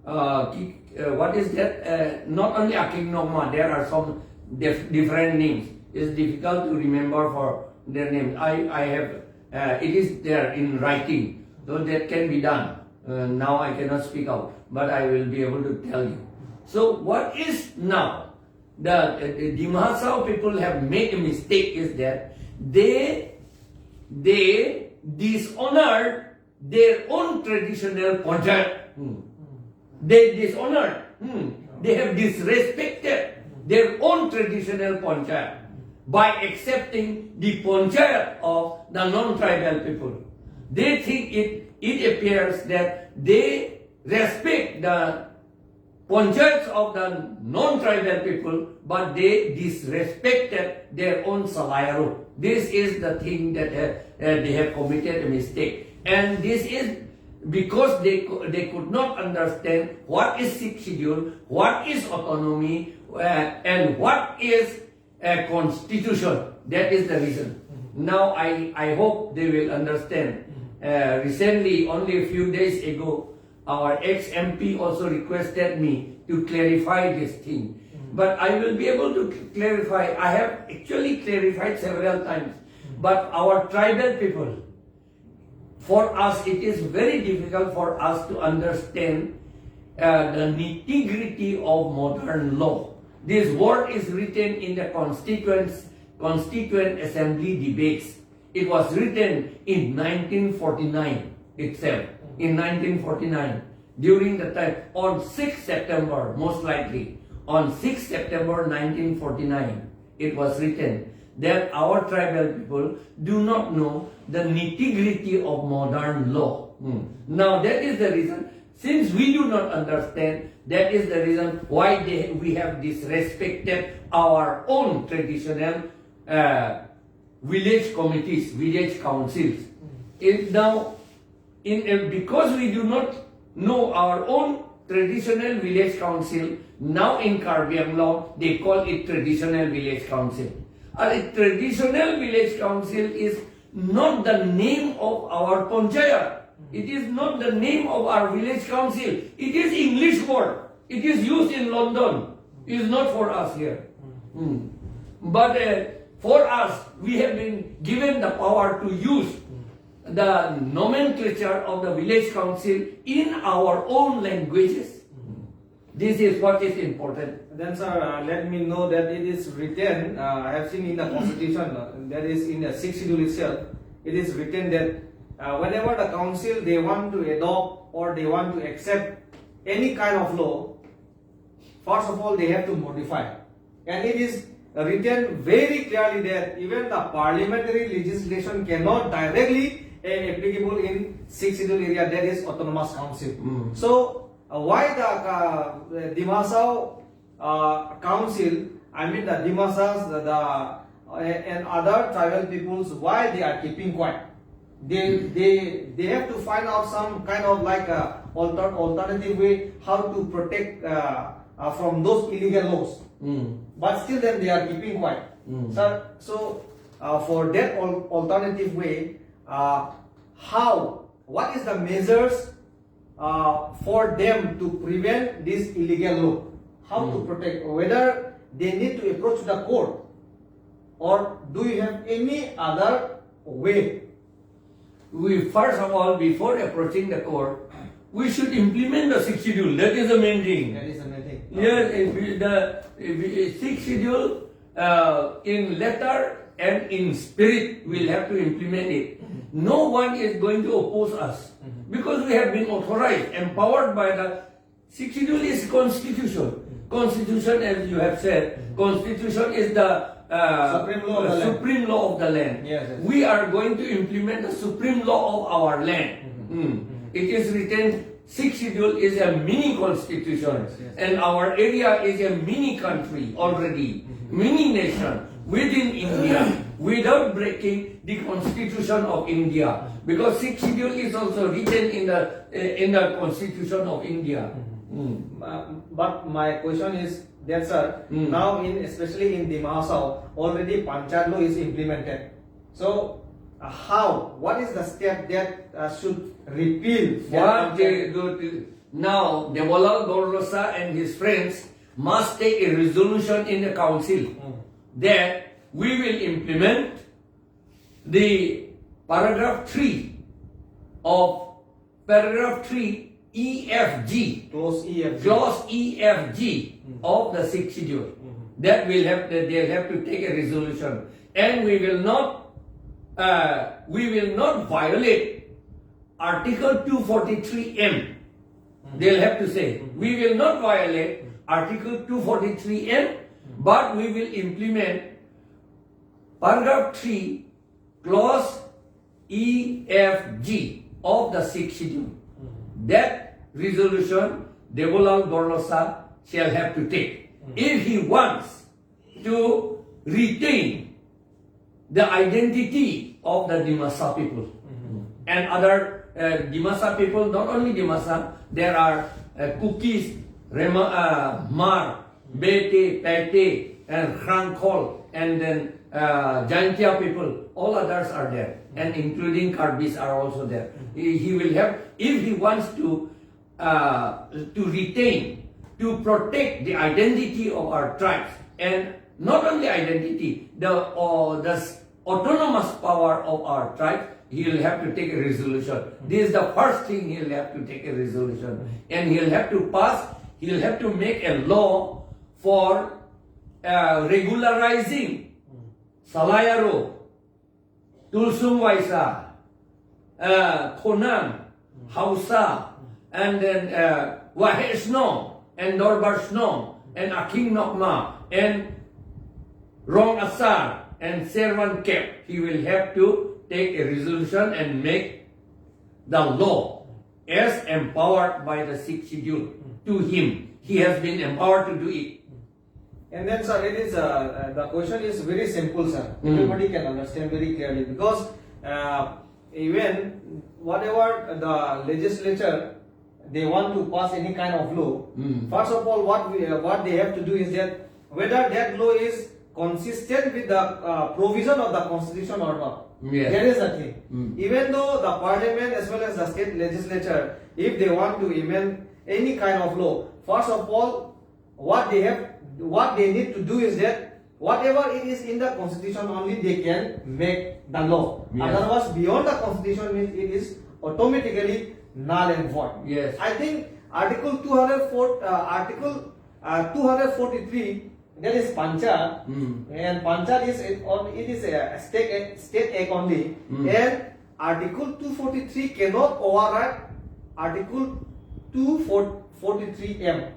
What is that? Not only Aking Nokma, there are some different names. It's difficult to remember for their names. I have, it is there in writing, though that can be done. Now I cannot speak out, but I will be able to tell you. So what is now the Dimahasao people have made a mistake is that they dishonored their own traditional ponchayat. They dishonored. They have disrespected their own traditional ponchayat by accepting the ponchayat of the non-tribal people. They think it appears that they respect the ponchayats of the non-tribal people, but they disrespected their own salayaro. This is the thing that they have committed a mistake. And this is because they could not understand what is sixth schedule, what is autonomy, and what is a constitution. That is the reason. Now I hope they will understand. Recently, only a few days ago, our ex-MP also requested me to clarify this thing. But I will be able to clarify. I have actually clarified several times. But our tribal people, for us, it is very difficult for us to understand the nitty-gritty of modern law. This word is written in the Constituent Assembly debates. It was written in 1949 itself. In 1949, during the time, on 6th September, most likely, on 6th September 1949, it was written that our tribal people do not know the nitty-gritty of modern law. Now that is the reason, since we do not understand, that is the reason why we have disrespected our own traditional village committees, village councils. Because we do not know our own traditional village council, now in Karbi Anglong, they call it traditional village council. A traditional village council is not the name of our panchayat. It is not the name of our village council. It is English word. It is used in London. It is not for us here. But for us, we have been given the power to use the nomenclature of the village council in our own languages. This is what is important. Then, sir, let me know that it is written. I have seen in the constitution, that is in the sixth schedule itself. It is written that whenever the council they want to adopt or they want to accept any kind of law, first of all they have to modify, and it is written very clearly that even the parliamentary legislation cannot directly applicable in sixth schedule area, that is autonomous council. So why the Dimahasao council, I mean the Dimahasas, and other tribal peoples, why they are keeping quiet? They have to find out some kind of like alternative way how to protect from those illegal laws. But still then they are keeping quiet. Sir, so for that alternative way, what is the measures for them to prevent this illegal law? How to protect? Whether they need to approach the court, or do you have any other way? We first of all, before approaching the court, we should implement the sixth schedule. That is the main thing. That is the main thing. Yes, the sixth schedule in letter and in spirit, we'll have to implement it. No one is going to oppose us because we have been authorized, empowered by the sixth schedule is constitution. Constitution, as you have said, constitution is the supreme law of the land. Yes, yes. We are going to implement the supreme law of our land. It is written, sixth schedule is a mini constitution, and our area is a mini country already, mini nation within India, without breaking the constitution of India, because sixth schedule is also written in the constitution of India. But my question is that, sir, now especially in Dimahasao, already Panchayat law is implemented. So what is the step that should repeal? What they go to now, Devolal Gorlosa and his friends must take a resolution in the council that we will implement the paragraph 3 EFG, Clause EFG. clause EFG of the sixth schedule. That will have they'll have to take a resolution, and we will not violate Article 243M. They'll have to say we will not violate Article 243M, but we will implement paragraph 3, clause EFG of the sixth schedule. That resolution Devolal Borlosa shall have to take. If he wants to retain the identity of the Dimasa people and other Dimasa people, not only Dimasa, there are Kukis, Mar, Bete, Pete, and Khrankol, and then Jantia people, all others are there, and including Karbis are also there. He will have, if he wants to retain, to protect the identity of our tribes, and not only identity, the autonomous power of our tribes, he will have to take a resolution. This is the first thing he will have to take a resolution, and he will have to pass. He will have to make a law for regularizing Salayaro, Tulsung Waisa, Konam, Hausa, and then Wahesno, and Norbarsno, and Aking Nokma, and Rong Asar, and Servan Kep. He will have to take a resolution and make the law as empowered by the sixth schedule to him. He has been empowered to do it. And then, sir, it is the question is very simple, sir. Everybody can understand very clearly, because even whatever the legislature they want to pass any kind of law, first of all, what they have to do is that whether that law is consistent with the provision of the constitution or not. Yes. That is the thing. Even though the parliament as well as the state legislature, if they want to amend any kind of law, first of all, what they need to do is that whatever it is in the constitution only they can make the law. Yes. Otherwise, beyond the constitution means it is automatically null and void. Yes. I think Article 243, that is Panchayat, and Panchayat is a state act only, and Article 243 cannot override Article 243M.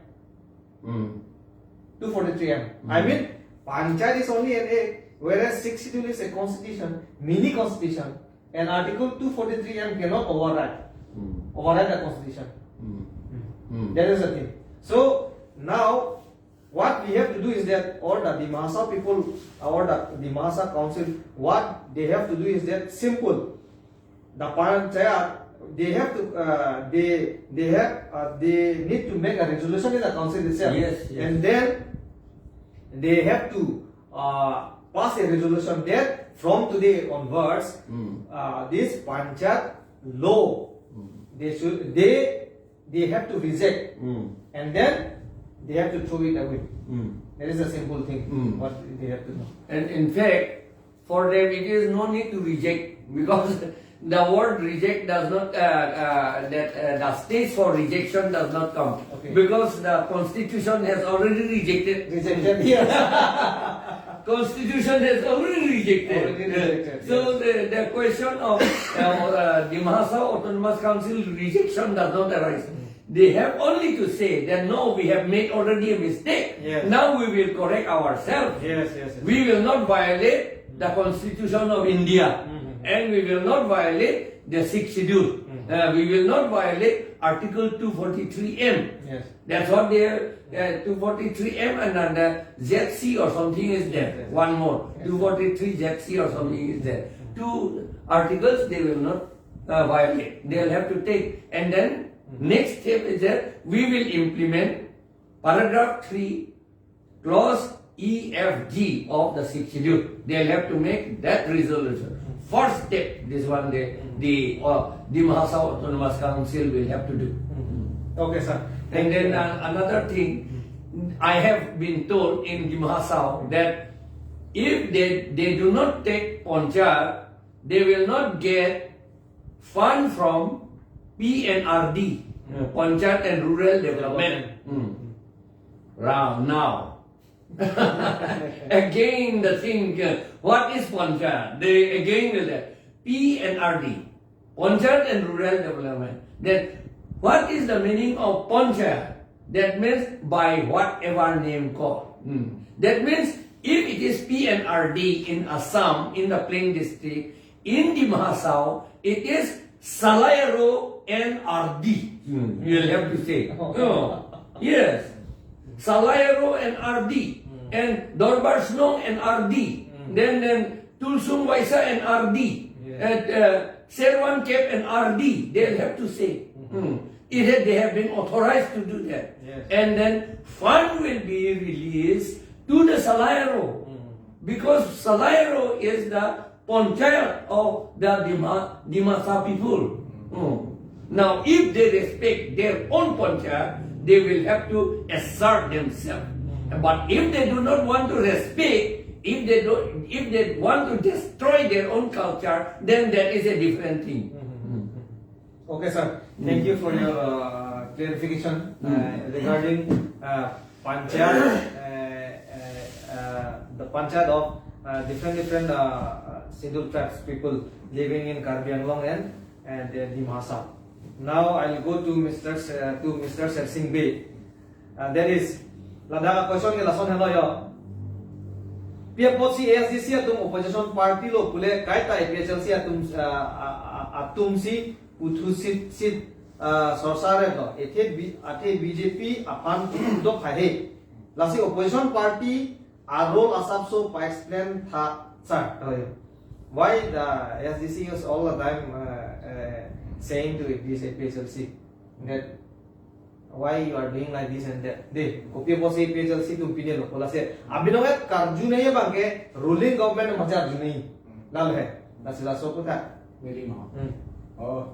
243M. I mean, Panchayat is only an act, whereas 6th schedule is a constitution, mini constitution, and Article 243M cannot override the constitution. That is the thing. So now, what we have to do is that all the Dimasa people, or the Dimasa council, what they have to do is that simple. The Panchayat, they have to, they need to make a resolution in the council itself. Yes. And then they have to pass a resolution that from today onwards, this Panchayat law, they have to reject, and then they have to throw it away. That is a simple thing. What they have to do. And in fact, for them it is no need to reject, because the word reject does not, the stage for rejection does not come. Okay. Because the constitution has already rejected. Yes. Constitution has already rejected. Already rejected, So the question of Dimasa Autonomous Council rejection does not arise. They have only to say that no, we have made already a mistake. Yes. Now we will correct ourselves. Yes. We will not violate the constitution of India, and we will not violate the sixth schedule. We will not violate Article 243M. Yes. That's what they 243M, and the ZC or something is there. Yes. One more, Yes. 243 ZC or something is there. Two articles they will not violate. They will have to take, and then next step is that we will implement paragraph 3, clause EFG of the sixth schedule. They will have to make that resolution. First step, this one the Dimasa Autonomous Council will have to do. Okay, sir. And then another thing, I have been told in Dimasa that if they do not take Panchayat, they will not get fund from PNRD. Panchayat and Rural Development. Now. Again the thing, what is Panchayat? They again will say P and RD. Panchayat and Rural Development. Then what is the meaning of Panchayat? That means by whatever name called. That means if it is P and RD in Assam, in the Plain District, in the Mahasau, it is Salayaro and RD. You will have to say. Yes. Salayaro and RD. And Dorbar Snong and RD. Then Tulsung Waisa and RD. And Serwan Cape and RD. They'll have to say. They have been authorized to do that. Yes. And then fund will be released to the Salayaro. Because Salayaro is the Panchayat of the Dimasa people. Now, if they respect their own Panchayat, they will have to assert themselves. But if they do not want to respect, if they want to destroy their own culture, then that is a different thing. Okay, sir. Thank you for your clarification regarding Panchayat, the Panchayat of different scheduled tribes people living in Karbi Anglong and Dimasa. Now I'll go to Mr. Singh Bey. That is, lada question ke lason hello yo. PFC ASDC atum opposition party lo pule kai ta APHLC atum si uthusit sit sorsare lo ate BJP apan do phahe lasi opposition party a role asapso pa explain tha sir why the ASDC is all the time saying to this APHLC that why you are doing like this and that. De, kopi posi APHLC tu opinion lo. Pola se, abino ngat karju nahi bangke ruling government majar ju nahi. Lal hai. Nasila so kutha. Very mal. Oh,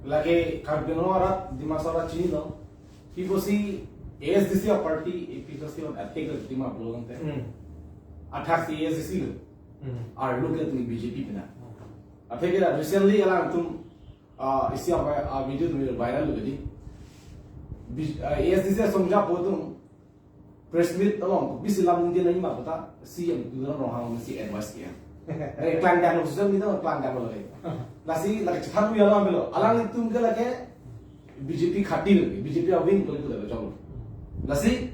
lagi karbino arat dimasara chini lo. He posi ASDC a party APHLC on ethical dima blogan te. 88 ASDC lo. Are look at BJP pina. Apekira recently alang tum isi apa video tu viral lo jadi. ASDC somja podum press meet along bisi lam dia nahi ma bata CM tu dalam rohang mesti advice kiya klan dan social media klan dan lo lasi lagi cepat tu alang belo alang itu ke lagi BJP khati lo BJP a win boleh tu dah jauh lasi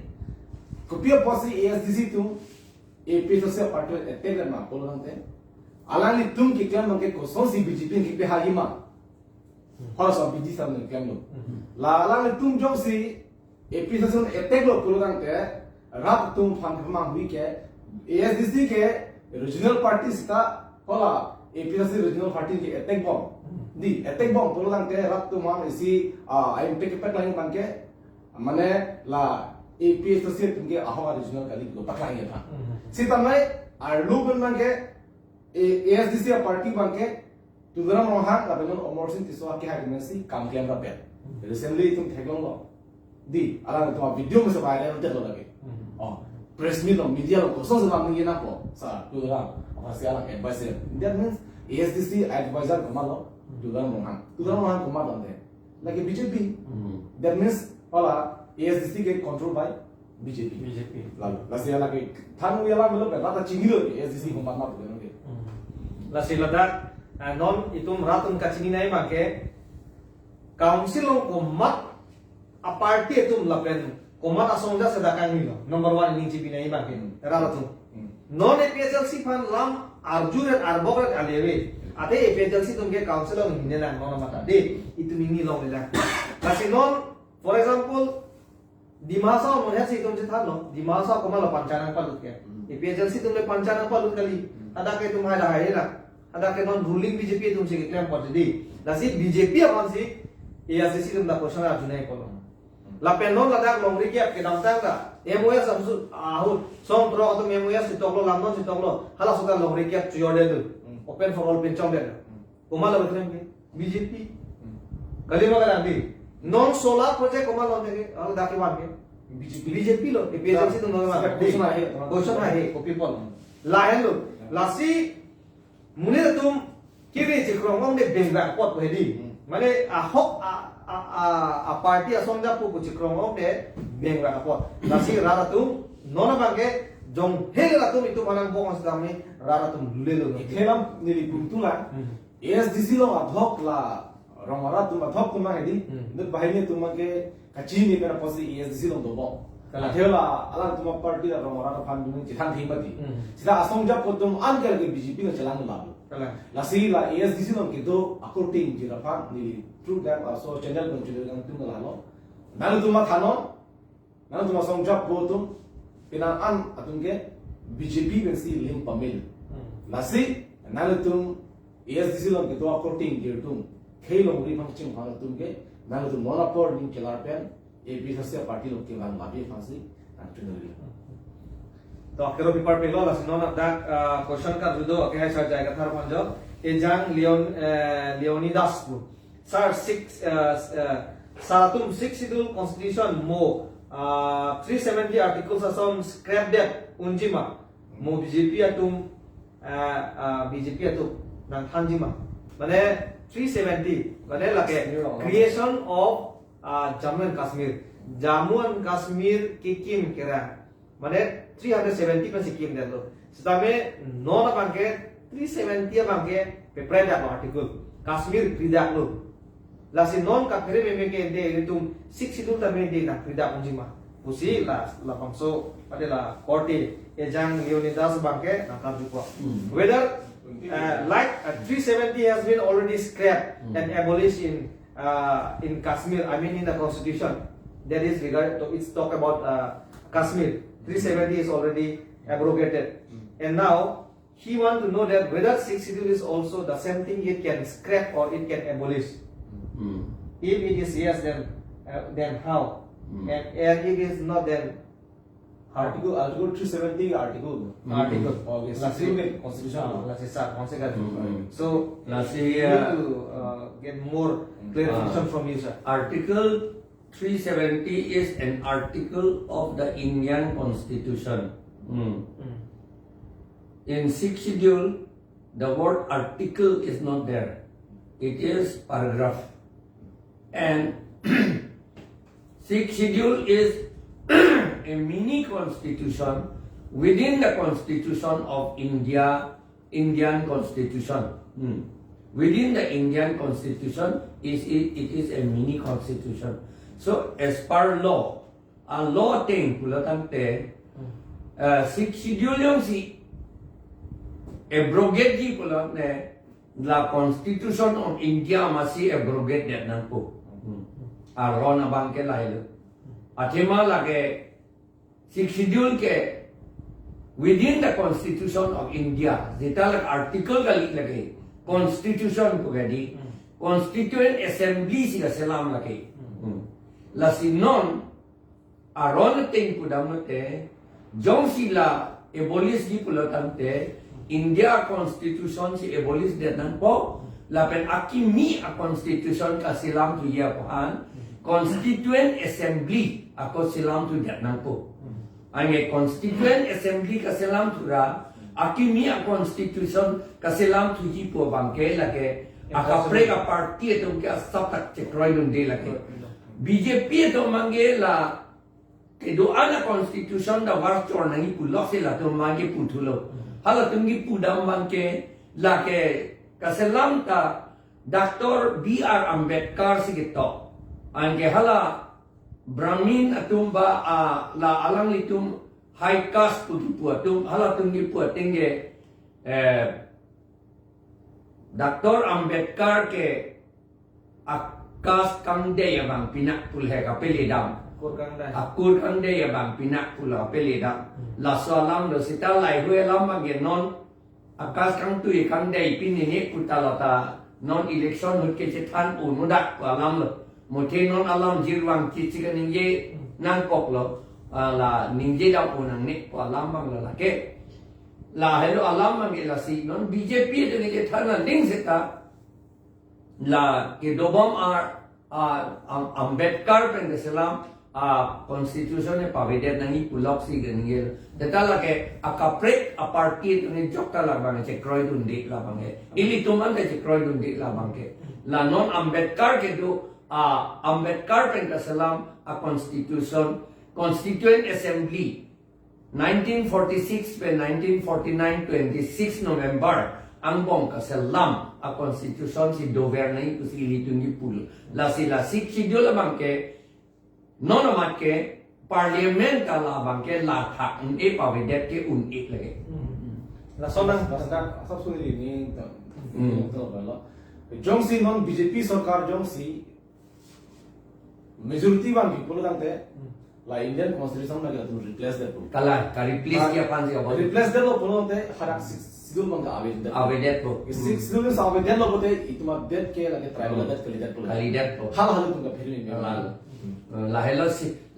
kopiya posi ASDC tu APHLC party attack करना बोल रहे थे alang itu ke klan mangke kosong si BJP ke pihak ima harus BJP sama klan lo la alang tum jong si APHLC attack lo pulang te rap tum fan kama hui ke ASDC ke regional party sita hola APHLC regional party ke attack bomb pulang te rap tum mam isi I'm take back line bangke mane la APHLC tum ke ahwa regional kali lo tak lain ya sita mai arlu ben bangke ASDC party bangke tudaram rohang la bengon omorsin tiswa ke ha mercy kam claim ra bet recently तुम ठेकों लो दी along तुम्हारा video में सब आया है उधर लो लगे press meet लो media लो कोसों से बात नहीं ना को सार तू दराम और से along adviser that means ASDC advisor कमा लो तू दराम वहाँ कमा लो दे लगे BJP that means वाला ASDC के control by BJP लालो लसी अलांग थानु ये अलांग मतलब पहला था चीनी लो ASDC को मारना पड़ेगा उनके lasi lada non itum ratun kachini nahi make council ko mat a party tum lapen komat asongja sedakang ni lo number 1 ini cipi nahi make ralatu non APHLC fan lam arjun and arbor aleve ate APHLC tum ke council lo hinne la non mata de itu mini lo la lasi non for example dimasa mo ya si tum se thalo dimasa ko malo panchanan palut ke APHLC tum le panchanan palut kali ada ke tum hai la ada ke non ruling BJP tum se claim pot di lasi BJP apan si ASDC tum da question ajunai ko la penon la dak longri ki ke dam tang da MOS samsu ahu song tro to MOS sitoklo lamnon sitoklo hala suka longri ki chuyode du open for all pinchong de komal la claim ke BJP kali ma kala di non solar project komal lo de al da ke wan ke BJP lo APHLC tum no ma question hai ko people la hello lasi mune tum kiri cikrong ong de bengba pot wedi mane a hok a party a sonja pu cikrong ong de bengba pot nasi rara tu nona bangke jong hela tu itu manang bong sedang ni rara tu lelo Ikelam nili puntula ASDC lo adhok la ramara tu adhok kuma hedi nut bahini tu make kachini mera posi ASDC lo dobo Athela alang tu party la ramara na fan dun chitan thi pati sida asong jap ko tum an kar ke BJP na chalang labu la si la ASDC lo ke do according jira fan nili true that also channel consider kan tu la lo nanu tu ma thano nanu tu ma song jap ko tum pina an atungke BJP bensi lim pamil nasi nalatum ASDC long ke to according girtum khailong ri function phang tumke nalatum monopor ning kelar pen APHLC party long ke bang mabi phangsi actually तो अकेरो paper पे लो लसनो ना दा question का जुदो अके है sir जाएगा थार पंजो एजांग Leonidas पु sir 6 सारातुम 6 schedule constitution मो 370 आर्टिकल्स असन स्क्रैप दैट उनजिमा मो BJP अतुम nang thanjima mane 370 mane lake creation of Jammu and Kashmir kikim kera mane 370 pa sikim delo sidame non bangke 370 bangke pepreda article Kashmir pridak lo lasi non kakre meme ke de ritum 6 itu tame de na pridak unjima usi la pangso padela korte ejang leonidas bangke na kajuko whether like 370 has been already scrapped and abolished in Kashmir. I mean in the constitution. That is regard to it's talk about Kashmir. 370 is already abrogated, and now he want to know that whether 6 schedule is also the same thing. It can scrap or it can abolish. If it is yes, then how? And if it is not, then article 370 article okay constitution so need to get more clarification from you, sir. Article 370 is an article of the Indian Constitution. In 6th schedule, the word article is not there. It is paragraph. And 6th schedule is a mini constitution within the constitution of Indian constitution. Within the Indian constitution it is a mini constitution. So as per law, a law thing pulatante 6th schedule yung si abrogate di pulatne la constitution of India masi abrogate that nan po. Aron abang ke lailo. Athema lage 6th schedule ke within the constitution of India jeta lag article gali lage constitution ko gadi constituent assembly siga selam lage la sinon aron ting pudamote jong sila abolish di pulotante India constitution si abolish de nan po la pen akimi a constitution ka silam tu ya pohan constituent assembly ako silam tu dia nan po ang constituent assembly ka silam tu ra akimi a constitution ka silam tu ji po bangke lage akapre ka party to ka satak chekroi dun de lage BJP to mangge la ke do ana constitution da war chor nani pulok se la to mangge putulo hala tungi pudam bangke la ke ka silam ta Dr. B.R. Ambedkar sigito angge hala Brahmin atumba la alang litum high caste putu atum hala tungi puatenge Dr. Ambedkar ke akas kangde ya bang pinak pulhe ka pelidam akur kangde ya bang pinak pula pelidam la salam do sita lai hue lam bang non akas kang tu kangde pinini putalata non election hut ke chethan unudak alam lo mote non alam jirwang chichiga ningye nang koklo la ningje da unang ne ko alam bang la ke la hello alam bang la si non BJP de nge thana ning seta la ke dobam ar Ambedkar pen salam constitution e pavidet nangi pulok si geningil detala ke akaprek apartit ni jokta la bang che kroid undi la bang ili tuman ke che kroid undi la bang ke la non Ambedkar ke do Ambedkar pen salam a constitution constituent assembly 1946 pe 1949 26 November ang bong ka salam a constitution si governai ku si ili tungi pul la si schedule la bang ke non amat ke parliament ka labang ke la thak e pavidet ke un ek lage la sonang Pasal asap sulit ini betul betul. Jongsi non BJP सरकार jongsi majority one people tangte la Indian constitution में क्या तुम replace दे तुम kala ka replace kya pan si abo replace दे लो पुनो ते हरा schedule में आवेदन avidet po schedule में आवेदन लो बोते इतना डेट के लगे tribal डेट के लिए डेट kalidet po हाल हाल तुमका फिर नहीं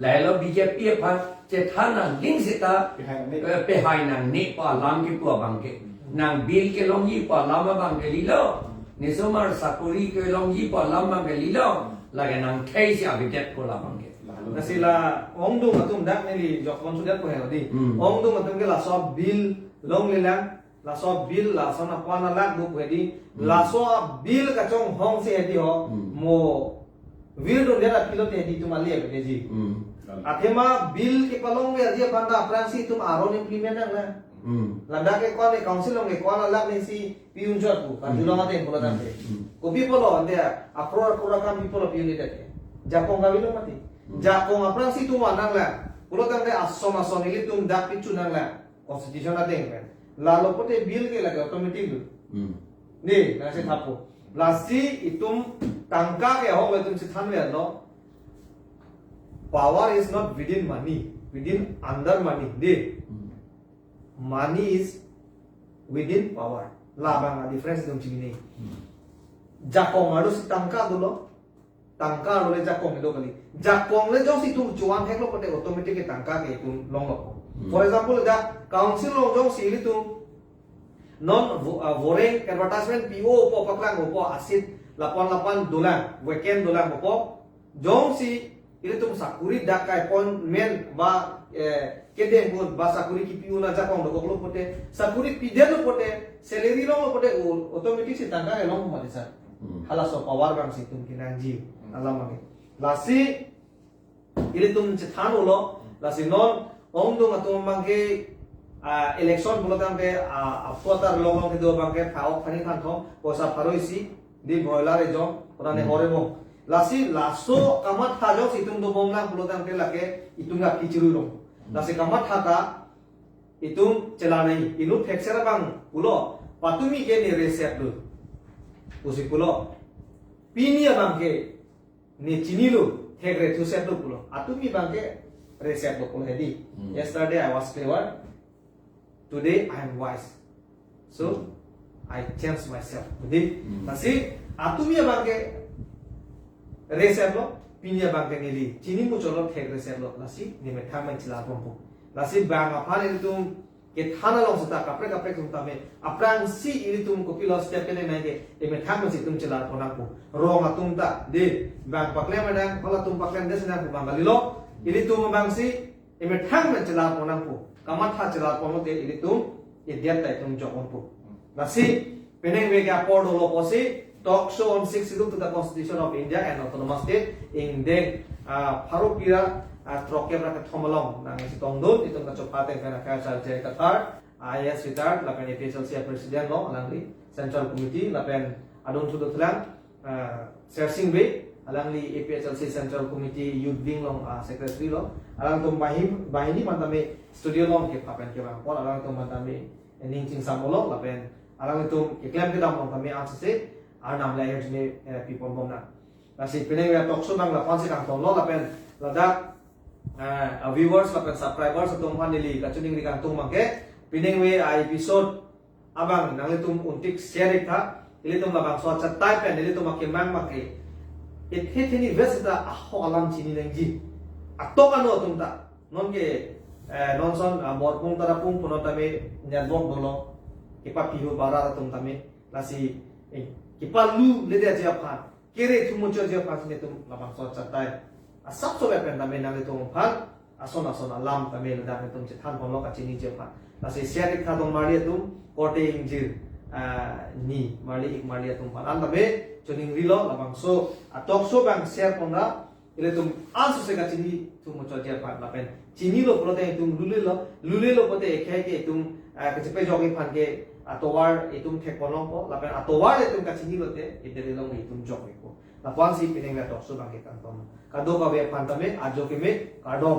lahelo BJP pa che thana ling sita pe hai nang ni pa lam ki pu bang ke nang bil ke long yi pa lam bang ke lilo ni somar sakuri ke long yi pa lam bang ke lilo lage nang khai si avidet ko la bang ke na sila ong dung atum dak nili jok konsulat ko helo di ong dung atum ke la so bill long lilang la so bill la so na pana lak bu ko di la so bill ka chong hong se di ho mo wir do dera pilot di tu mali ke ji athema bill ke palong me dia panda fransi tum aron implement na landa ke ko ne council ong ke ko na lak ni si piun jot bu ka julong ate bola tante ko bi polo ande apro apro kam bi polo piun ite japong ga bilong mati Jakong apran si tu manang la, pulo tangde asom ili tum dak pichu nang la, constitution ate ngpen. Lalu pote bill ke lagi automatic tu. Ni nasi thapo. Lasi itum tangka ke ho betum si thanwe no. Power is not within money, within under money. Ni money is within power. Labang difference dum chini. Jakong adu si tangka dulu. Tangka lo le jakong itu kali. Jakong le jauh situ cuan hek lo pada otomatis ke tangka ke itu long lo. For example, da council lo jauh sih itu non voting advertisement PO po paklang po asid $88 weekend dolar po jauh sih itu tuh sakuri da kai pon men ba kedeng pun ba sakuri ki PO na jakong lo lo pote sakuri pide lo pote salary lo pote otomatis si tangka ke long mo desa. Halas so power bang si tum kinanji alam lagi. Lasi ini tum cethano lo lasi non om tum atum bangke election bulan ke apotar long ke do bangke phao phani khan thom posa pharoisi di boiler e jom orane hore mo lasi laso kamat thajo si tum do bomla bulan ke lake itunga kichiru lo lasi kamat thata itum celanai inu fexera bang ulo patumi ke ni reset do usi pulo pinia bangke ni chini lo thegre tu set lo pulo atumi bangke reset lo pulo hedi yesterday I was clever today I am wise so I change myself hedi nasi atumi bangke reset lo pinia bangke nili chini mu cholo thegre set lo nasi ni me thang mai chila pompo nasi bang aphan itu ke thana long sata kapre tum tame aprang si ini tum ko pilo step kene nage e me thang si tum chela ponang ko rong atum ta de bang pakle madang kala tum paklen des na ko bangalilo ini tum bang si e me thang me chela ponang ko kamat ha chela pono te ini tum e diat tai tum jokon ko nasi peneng we ga pod lo posi talk show on 6 to the Constitution of India and autonomous state in the Farupira Troke Bracket Thomalong, Nancy Tongdut, it on the Chopate and Kasha Qatar, IS retired, Lapen APHLC President Law, Alangli, Central Committee, Lapen Adon to the Tlang, Searching Way, Alangli APHLC Central Committee, Youth Wing Long Secretary Law, Alantum Bahini Mantame, Studio Long, Kapan Kevin, or Alantum Mantame, and Ninching Samolo, Lapen, Alantum, Klam Kedam Montame answer, Arnam Layers people Mona. Nasi Penang talk show bang lapan si kantong lo lapen lada viewers lapen subscribers atong panili kacuning di kantong mangke Penang episode abang nang litum untik share ka ilitum labang so chat type and ilitum makimang make it hit ini vesita aho alam chini nangji atok ano tumta non ke nonson morpung tarapung punotame nyadbok dolo kipa pihu bara tumtame nasi kipa lu lede aja pan kere tu muncul je pas ni tu lapang so catai sắp số bẹp bẹp là mình đang đi tung phát son alam ta mình đang đi tung chỉ than phong lo cả chỉ ni chưa phát là sẽ share cái thằng tung mari tung cutting chứ ni mari tung phát anh ta biết cho nên rilo là bằng số talk số bằng share phong đó ile tum answer se ka chini tum cho dia pat la pen chini lo prote tum lule lo pote khai ke tum ka chepe jogi phan ke atowar itum thek polong ko la pen atowar le tum ka chini lo te ite long itum jogi ko la kwan si pineng la tok so bang ke kan tom ka do ka ve phan tame ajo ke me ka do